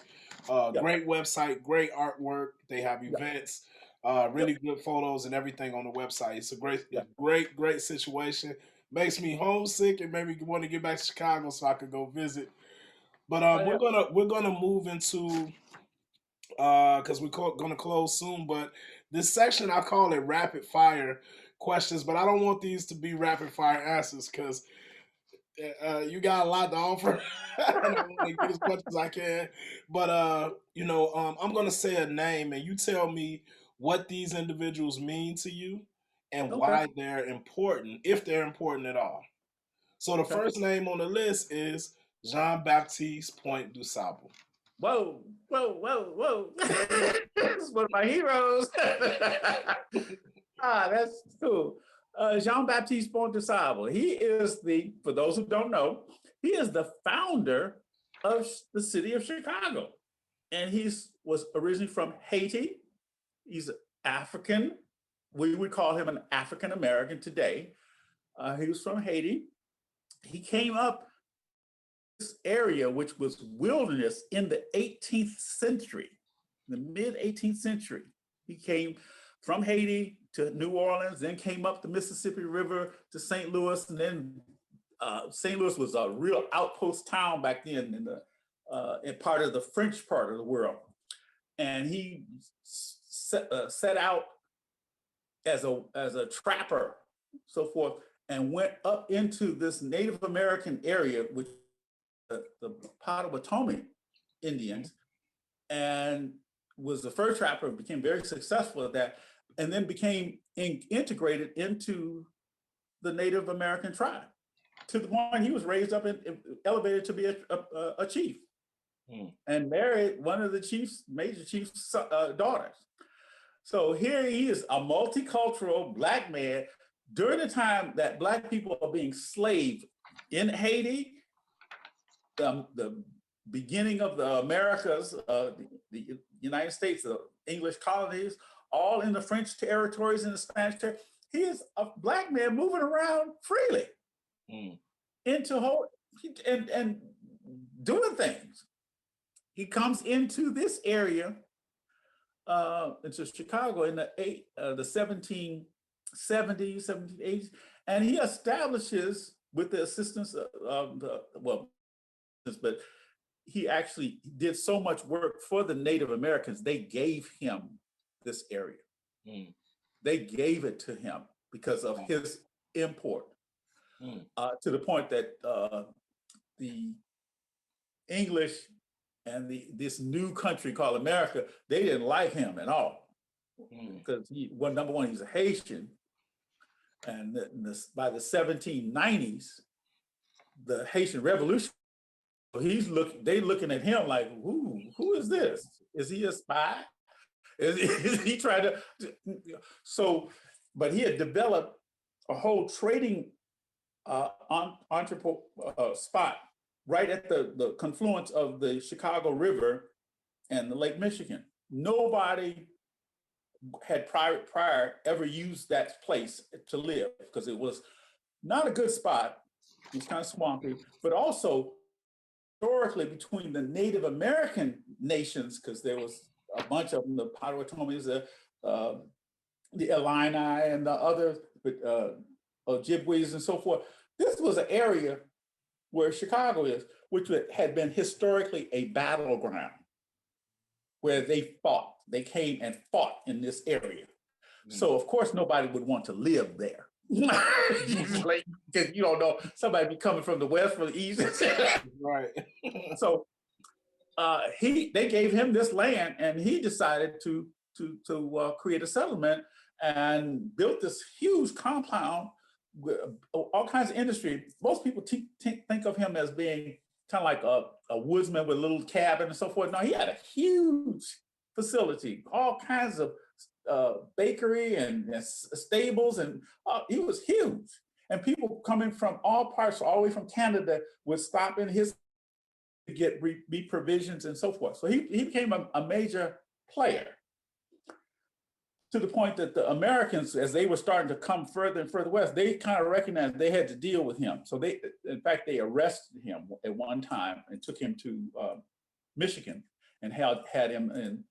yeah, Great website. Great artwork. They have yeah, events. yeah, Really good photos and everything on the website. It's a yeah. great situation. Makes me homesick and made me want to get back to Chicago so I could go visit. But Oh, yeah. we're gonna move into because we're gonna close soon. But this section I call it rapid fire questions, but I don't want these to be rapid fire answers because you got a lot to offer, and I want to get as much as I can. But I'm gonna say a name, and you tell me what these individuals mean to you and Okay, why they're important, if they're important at all. So the okay. first name on the list is Jean Baptiste Point du Sable. Whoa, whoa, whoa, whoa. This is one of my heroes. That's cool. Jean-Baptiste Ponte-Sable. He is for those who don't know, he is the founder of the city of Chicago. And was originally from Haiti. He's African. We would call him an African American today. He was from Haiti. He came up this area, which was wilderness in the 18th century, the mid 18th century. He came from Haiti to New Orleans, then came up the Mississippi River to St. Louis, and then St. Louis was a real outpost town back then in part of the French part of the world. And he set out as a trapper, so forth, and went up into this Native American area, which the Potawatomi Indians, and was the first trapper, became very successful at that, and then became integrated into the Native American tribe to the point he was raised up and elevated to be a chief and married one of the major chief's daughters. So here he is, a multicultural Black man during the time that Black people are being enslaved in Haiti, the beginning of the Americas, the United States, the English colonies, all in the French territories and the Spanish territories. He is a Black man moving around freely into whole and doing things. He comes into this area, into Chicago in the 1770s, 1780s, and he establishes, with the assistance of but he actually did so much work for the Native Americans. They gave him this area. They gave it to him because of his import, to the point that the English and this new country called America, they didn't like him at all because number one, he's a Haitian, and by the 1790s, the Haitian Revolution. They looking at him like, who is this? Is he a spy? Is he trying to? But he had developed a whole trading spot right at the confluence of the Chicago River and the Lake Michigan. Nobody had prior ever used that place to live because it was not a good spot. It was kind of swampy, but also historically between the Native American nations, because there was a bunch of them, the Potawatomis, the Illini, and the other Ojibwe's and so forth. This was an area where Chicago is, which had been historically a battleground where they fought. They came and fought in this area. So of course nobody would want to live there. Because you don't know, somebody be coming from the west, from the east. Right. So they gave him this land, and he decided to create a settlement and built this huge compound with all kinds of industry. Most people think of him as being kind of like a woodsman with a little cabin and so forth. No, he had a huge facility, all kinds of bakery and stables, and he was huge. And people coming from all parts, all the way from Canada, would stop in his to get meat provisions and so forth. So he became a major player, to the point that the Americans, as they were starting to come further and further west, they kind of recognized they had to deal with him. So they, in fact, they arrested him at one time and took him to Michigan and had him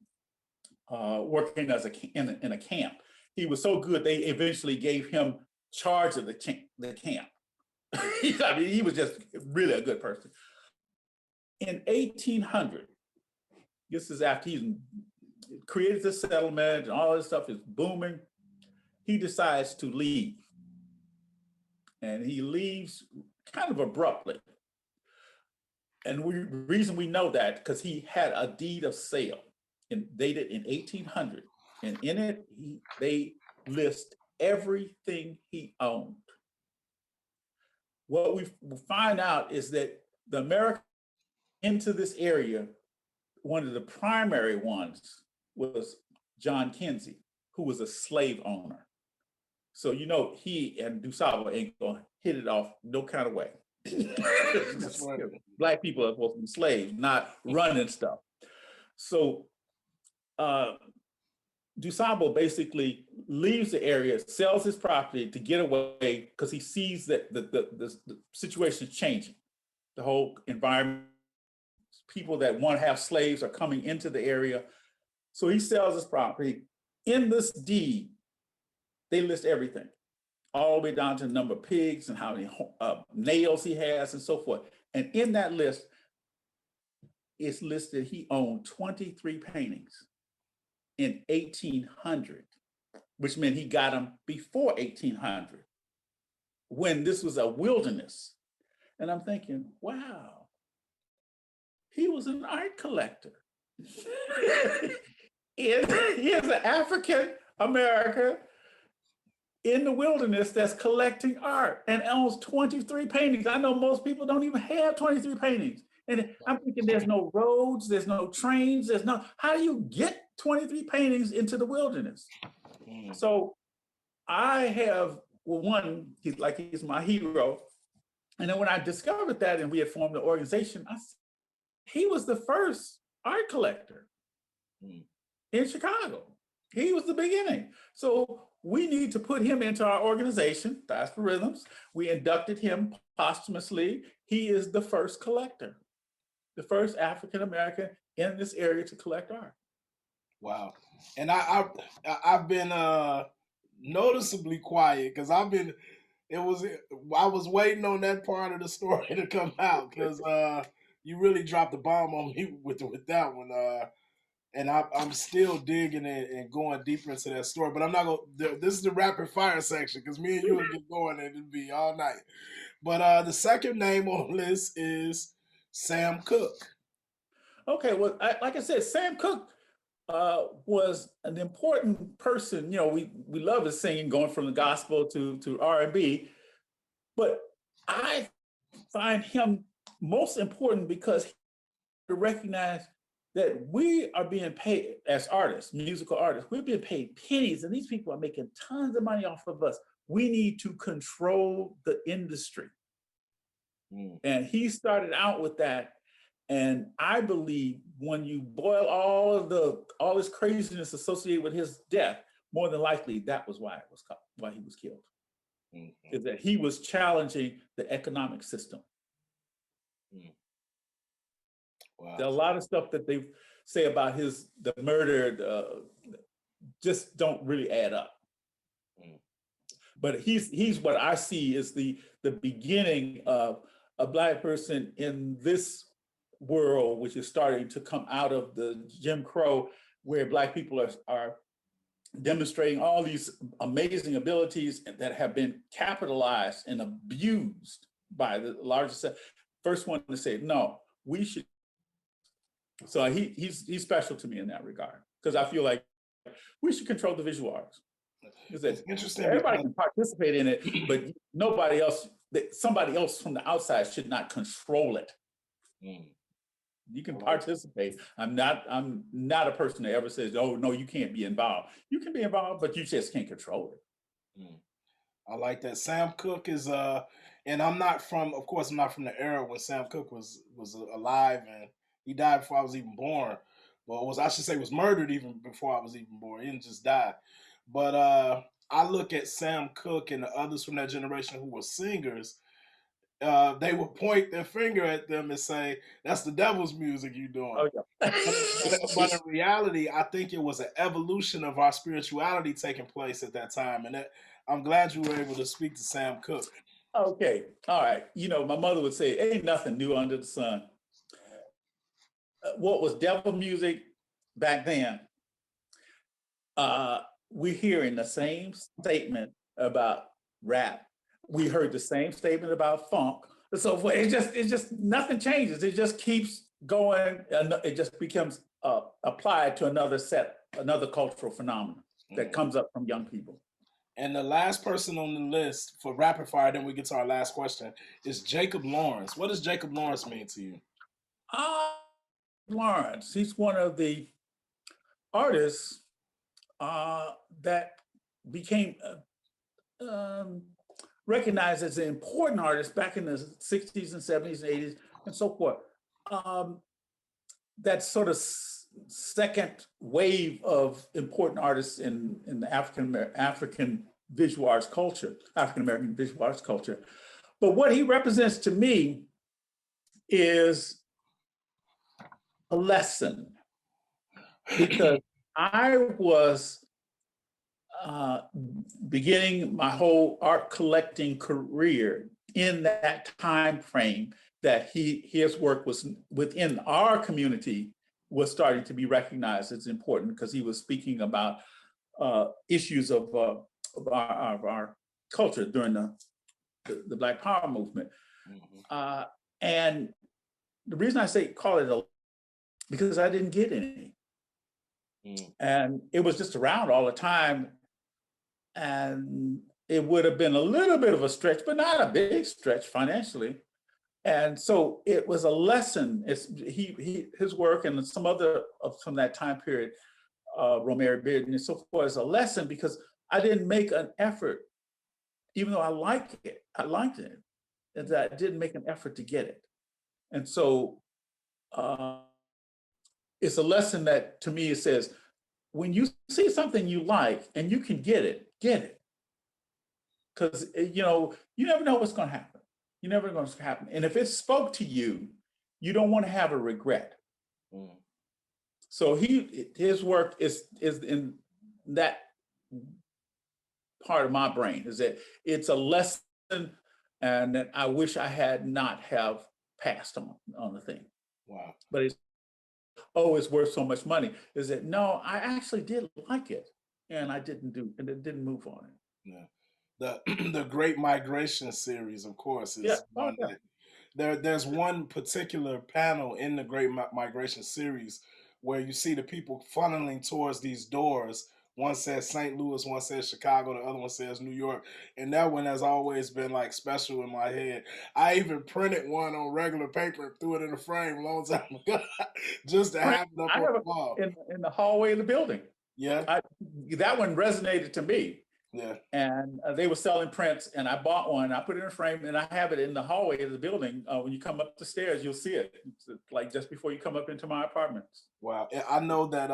working as in a camp. He was so good, they eventually gave him charge of the camp. I mean, he was just really a good person. In 1800, this is after he's created the settlement and all this stuff is booming, he decides to leave. And he leaves kind of abruptly. And the reason we know that, because he had a deed of sale dated in 1800. And in it, they list everything he owned. What we find out is that the Americans into this area, one of the primary ones was John Kinsey, who was a slave owner. So, you know, he and DuSable ain't gonna hit it off no kind of way. Black people are supposed to be slaves, not running stuff. So DuSable basically leaves the area, sells his property to get away because he sees that the situation is changing. The whole environment, people that want to have slaves are coming into the area. So he sells his property. In this deed, they list everything, all the way down to the number of pigs and how many nails he has and so forth. And in that list, it's listed he owned 23 paintings in 1800, which meant he got them before 1800, when this was a wilderness. And I'm thinking, wow, he was an art collector. Here's an African American in the wilderness that's collecting art and owns 23 paintings. I know most people don't even have 23 paintings. And I'm thinking there's no roads, there's no trains, how do you get 23 paintings into the wilderness? So I have, one, he's my hero. And then when I discovered that and we had formed the organization, he was the first art collector in Chicago. He was the beginning. So we need to put him into our organization, Diaspora for Rhythms. We inducted him posthumously. He is the first collector, the first African-American in this area to collect art. Wow. And I've been noticeably quiet because I was waiting on that part of the story to come out, because you really dropped the bomb on me with that one. And I'm still digging and going deeper into that story. But I'm not going. This is the rapid fire section, because me and you will get going and it'll be all night. But the second name on the list is Sam Cooke. Okay, well, like I said, Sam Cooke was an important person. You know, we love his singing, going from the gospel to R&B, but I find him most important because he recognized that we are being paid as artists, musical artists, we're being paid pennies, and these people are making tons of money off of us. We need to control the industry. And he started out with that. And I believe when you boil all this craziness associated with his death, more than likely that was why he was killed. Is that he was challenging the economic system. Wow. There are a lot of stuff that they say about the murder just don't really add up. But he's what I see is the beginning of a Black person in this world, which is starting to come out of the Jim Crow, where Black people are demonstrating all these amazing abilities that have been capitalized and abused by the largest. First one to say, no, we should. So he's special to me in that regard, because I feel like we should control the visual arts. It's interesting. Everybody can participate in it, but somebody else from the outside should not control it. You can participate. I'm not a person that ever says, oh, no, you can't be involved. You can be involved, but you just can't control it. I like that. Sam Cooke is and of course I'm not from the era when Sam Cooke was alive, and he died before I was even born. Well, was I should say was murdered even before I was even born. He didn't just die. But I look at Sam Cooke and the others from that generation who were singers. They would point their finger at them and say, "That's the devil's music you doing." Oh yeah. But in reality, I think it was an evolution of our spirituality taking place at that time, and I'm glad you were able to speak to Sam Cooke. Okay, all right. You know, my mother would say, "Ain't nothing new under the sun." What was devil music back then? We're hearing the same statement about rap. We heard the same statement about funk. So it just nothing changes. It just keeps going, and it just becomes applied to another cultural phenomenon that Mhm. comes up from young people. And the last person on the list for rapid fire, then we get to our last question, is Jacob Lawrence. What does Jacob Lawrence mean to you? Uh, Lawrence, he's one of the artists that became um, recognized as an important artist back in the 60s and 70s and 80s and so forth. Um, that sort of second wave of important artists in the African visual arts culture, African American visual arts culture. But what he represents to me is a lesson, because I was uh, beginning my whole art collecting career in that time frame that his work was within our community was starting to be recognized as important, because he was speaking about issues of our culture during the Black Power movement. Mhm. And the reason I say call it a, because I didn't get any. Mm. And it was just around all the time. And it would have been a little bit of a stretch, but not a big stretch financially. And so it was a lesson. His work and some other from that time period, Romare Bearden and so forth, is a lesson, because I didn't make an effort, even though I liked it, and that I didn't make an effort to get it. And so uh, it's a lesson that to me it says, when you see something you like and you can get it, get it. Because you never know what's going to happen. You never know what's going to happen. And if it spoke to you, you don't want to have a regret. Mm. So his work is in that part of my brain, is that it's a lesson, and that I wish I had not have passed on the thing. Wow. But it's worth so much money. Is that no, I actually did like it, and it didn't move on it. Yeah. The the Great Migration series, of course, Yeah. is Oh one yeah. that there's one particular panel in the Great Migration series where you see the people funneling towards these doors. One says St. Louis, one says Chicago, the other one says New York. And that one has always been like special in my head. I even printed one on regular paper and threw it in a frame a long time ago just to Print. have it up I on have the wall. it in the hallway of the building. Yeah, I, that one resonated to me, yeah. and they were selling prints, and I bought one. I put it in a frame, and I have it in the hallway of the building. When you come up the stairs, you'll see it. It's like just before you come up into my apartments. Wow. I know that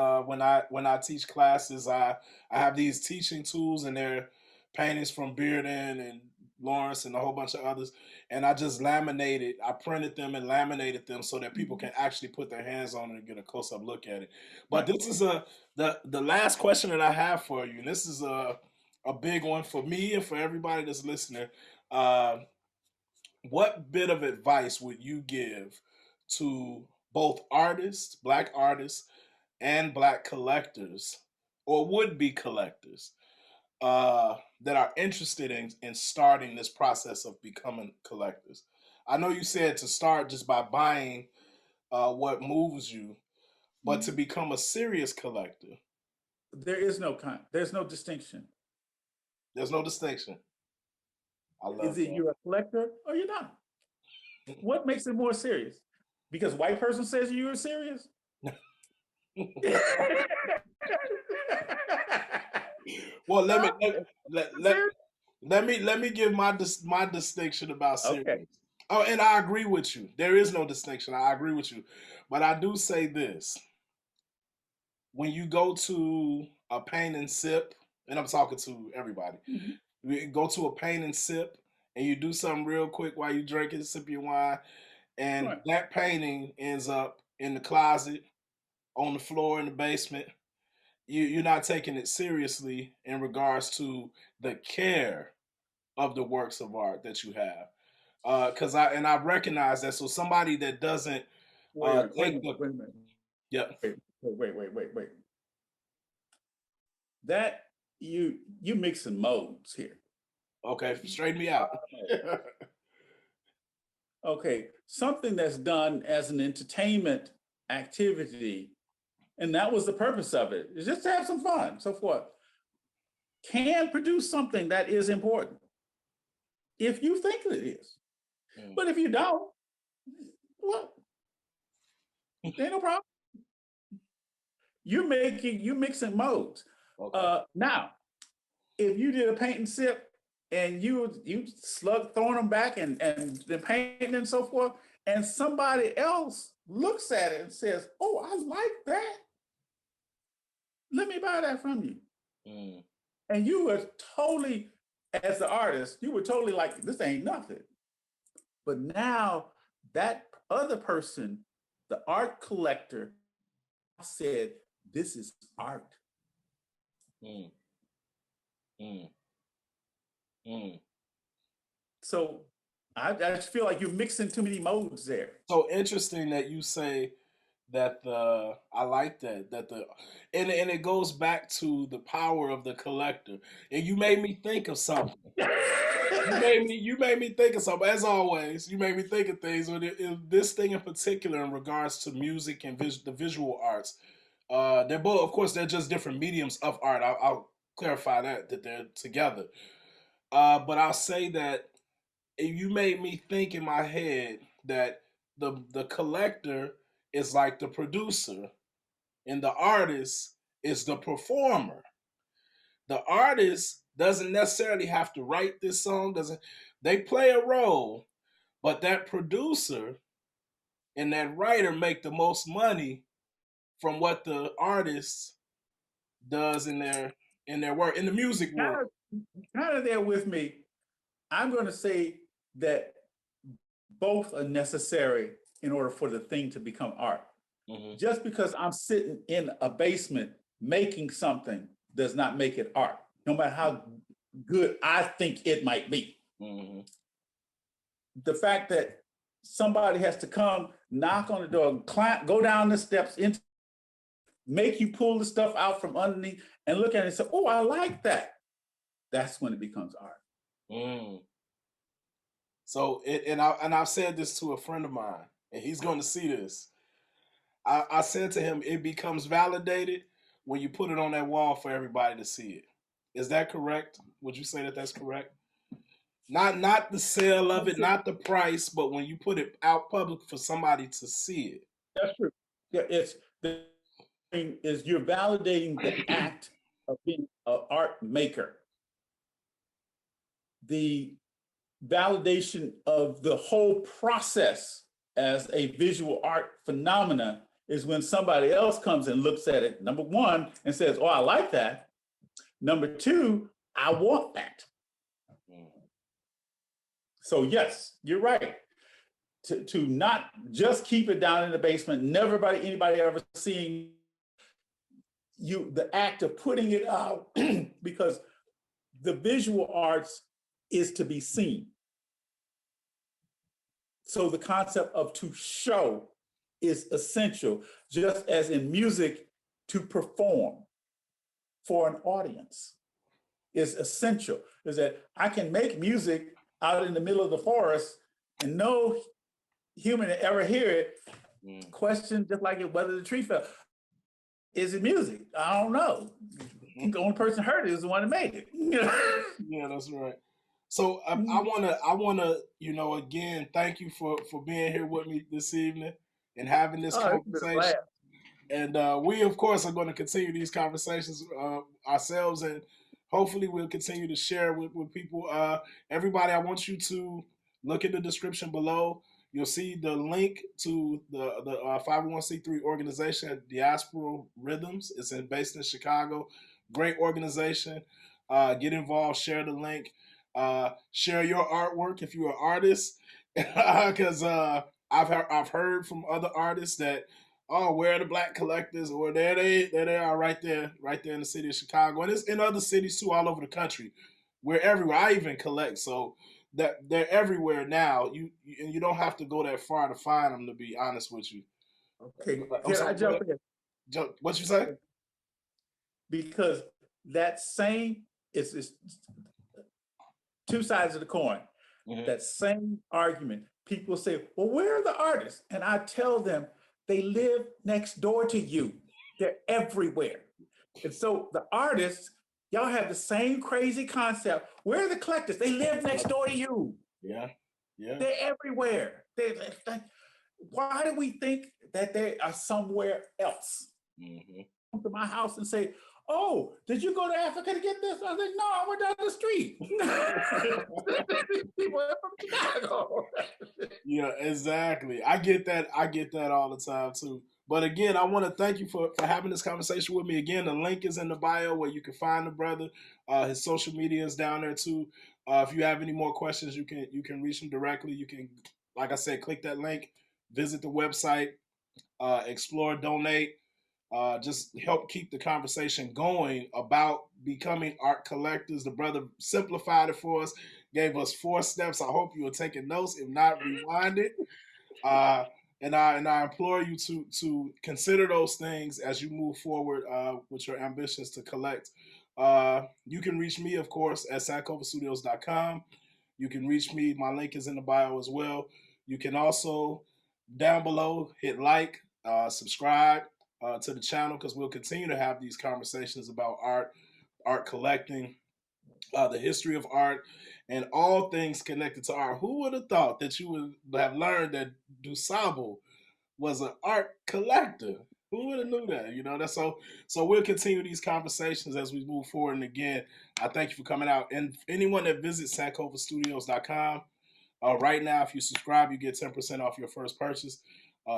when I teach classes, I have these teaching tools, and they're paintings from Bearden and Lawrence and a whole bunch of others. And I just laminated, I printed them and laminated them so that people can actually put their hands on it and get a close up look at it. But Right. this is the last question that I have for you, and this is a big one for me and for everybody that's listening. Uh, what bit of advice would you give to both artists, black artists, and black collectors, or would be collectors, that are interested in starting this process of becoming collectors? I know you said to start just by buying what moves you, but to become a serious collector, There's no distinction. there's no distinction. I Is love it you're a collector or you're not? What makes it more serious? Because white person says you're serious? that. Well, let me let, let, let, Serious? Let me give my distinction about Okay. serious. Oh, and I agree with you. There is no distinction. I agree with you, but I do say this: when you go to a paint and sip, and I'm talking to everybody, Mhm. you go to a paint and sip, and you do something real quick while you drink it, sip your wine, and Right. that painting ends up in the closet, on the floor in the basement. You're not taking it seriously in regards to the care of the works of art that you have. Because I recognize that. So somebody that doesn't Wait a take minute. the Wait a minute. yeah. Wait. That you mixing modes here. Okay, straighten me out. Okay, something that's done as an entertainment activity, and that was the purpose of it, is just to have some fun, so forth, can produce something that is important if you think it is. Mm, But if you don't, well, ain't no problem. You mixing modes. okay. Now, if you did a paint and sip and you slug throwing them back and the painting and so forth, and somebody else looks at it and says, "Oh, I like that. Let me buy that from you." Mm, And you were totally, as the artist, you were totally like, "This ain't nothing." But now that other person, the art collector, said, "This is art." mm, mm, mm. So I just feel like you're mixing too many modes there. So interesting that you say that the I like that the and it goes back to the power of the collector. And you made me think of something. You made me think of something. As always, you made me think of things. But this thing in particular, in regards to music and the visual arts, they're both, of course, they're just different mediums of art. I'll clarify that they're together. But I'll say that you made me think in my head that the collector is like the producer, and the artist is the performer. The artist doesn't necessarily have to write this song. Doesn't They play a role, but that producer and that writer make the most money from what the artist does in their work in the music world. kind of, kind of there with me. I'm going to say that both are necessary in order for the thing to become art. Hmm. Just because I'm sitting in a basement making something does not make it art, no matter how good I think it might be. Hmm. The fact that somebody has to come, knock on the door, climb, go down the steps, into, make you pull the stuff out from underneath and look at it and say, "Oh, I like that." That's when it becomes art. Mm. So I've said this to a friend of mine, and he's going to see this. I said to him, it becomes validated when you put it on that wall for everybody to see it. Is that correct? Would you say that that's correct? Not the sale of it, not the price, but when you put it out public for somebody to see That's true. Yeah, it's the thing is you're validating the it. act of being an art maker. The validation of the whole process as a visual art phenomena is when somebody else comes and looks at it, number one, and says, "Oh, I like that." Number two, "I want that." So, yes, you're right. To not just keep it down in the basement, never by anybody ever seeing you, the act of putting it out, because the visual arts is to be seen. So the concept of to show is essential, just as in music, to perform for an audience is essential. Is that I can make music out in the middle of the forest and no human ever hear it. Mm. Question just like it, whether the tree fell. Is it music? I don't know. The only person heard it is the one that made it. Yeah, that's right. So I wanna, again, thank you for being here with me this evening and having this Oh, it's been a blast. conversation. And we, of course, are going to continue these conversations ourselves. And hopefully we'll continue to share with people. Everybody, I want you to look in the description below. You'll see the link to the 501c3 organization, Diaspora Rhythms. It's based in Chicago. Great organization. Get involved. Share the link. Share your artwork if you're an artist, because I've heard from other artists that, oh, where are the black collectors? Or there they are, right there in the city of Chicago, and it's in other cities too, all over the country. We're everywhere. I even collect, so that they're everywhere now. You don't have to go that far to find them. To be honest with you. Okay, I'm can sorry. I jump in? What you say? Because that same is two sides of the coin. Mm-hmm. That same argument. People say, well, where are the artists? And I tell them, they live next door to you. They're everywhere. And so the artists, y'all have the same crazy concept. Where are the collectors? They live next door to you. Yeah. Yeah. They're everywhere. Why do we think that they are somewhere else? Mm-hmm. Come to my house and say, oh, did you go to Africa to get this? I was like, no, I went down the street. People are from Chicago. Yeah, exactly. I get that all the time too. But again, I want to thank you for having this conversation with me. Again, the link is in the bio where you can find the brother. His social media is down there too. If you have any more questions, you can reach him directly. You can, like I said, click that link, visit the website, explore, donate. Just help keep the conversation going about becoming art collectors. The brother simplified it for us, gave us 4 steps. I hope you are taking notes. If not, rewind it. And I implore you to consider those things as you move forward with your ambitions to collect. You can reach me, of course, at sankofastudios.com. You can reach me. My link is in the bio as well. You can also, down below, hit like, subscribe to the channel, because we'll continue to have these conversations about art collecting, the history of art, and all things connected to art. Who would have thought that you would have learned that Dusable was an art collector? Who would have knew that? You know, that's so we'll continue these conversations as we move forward. And again, I thank you for coming out. And anyone that visits sankofastudios.com, right now, if you subscribe, you get 10% off your first purchase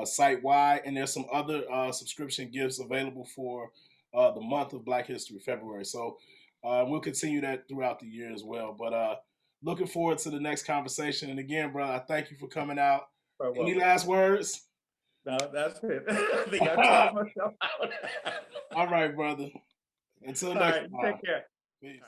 site-wide. And there's some other subscription gifts available for the month of Black History, February. So we'll continue that throughout the year as well. But looking forward to the next conversation. And again, bro, I thank you for coming out. Any last words? No, that's it. I think I talked myself out. All right, brother. Until next time. Take care. Peace.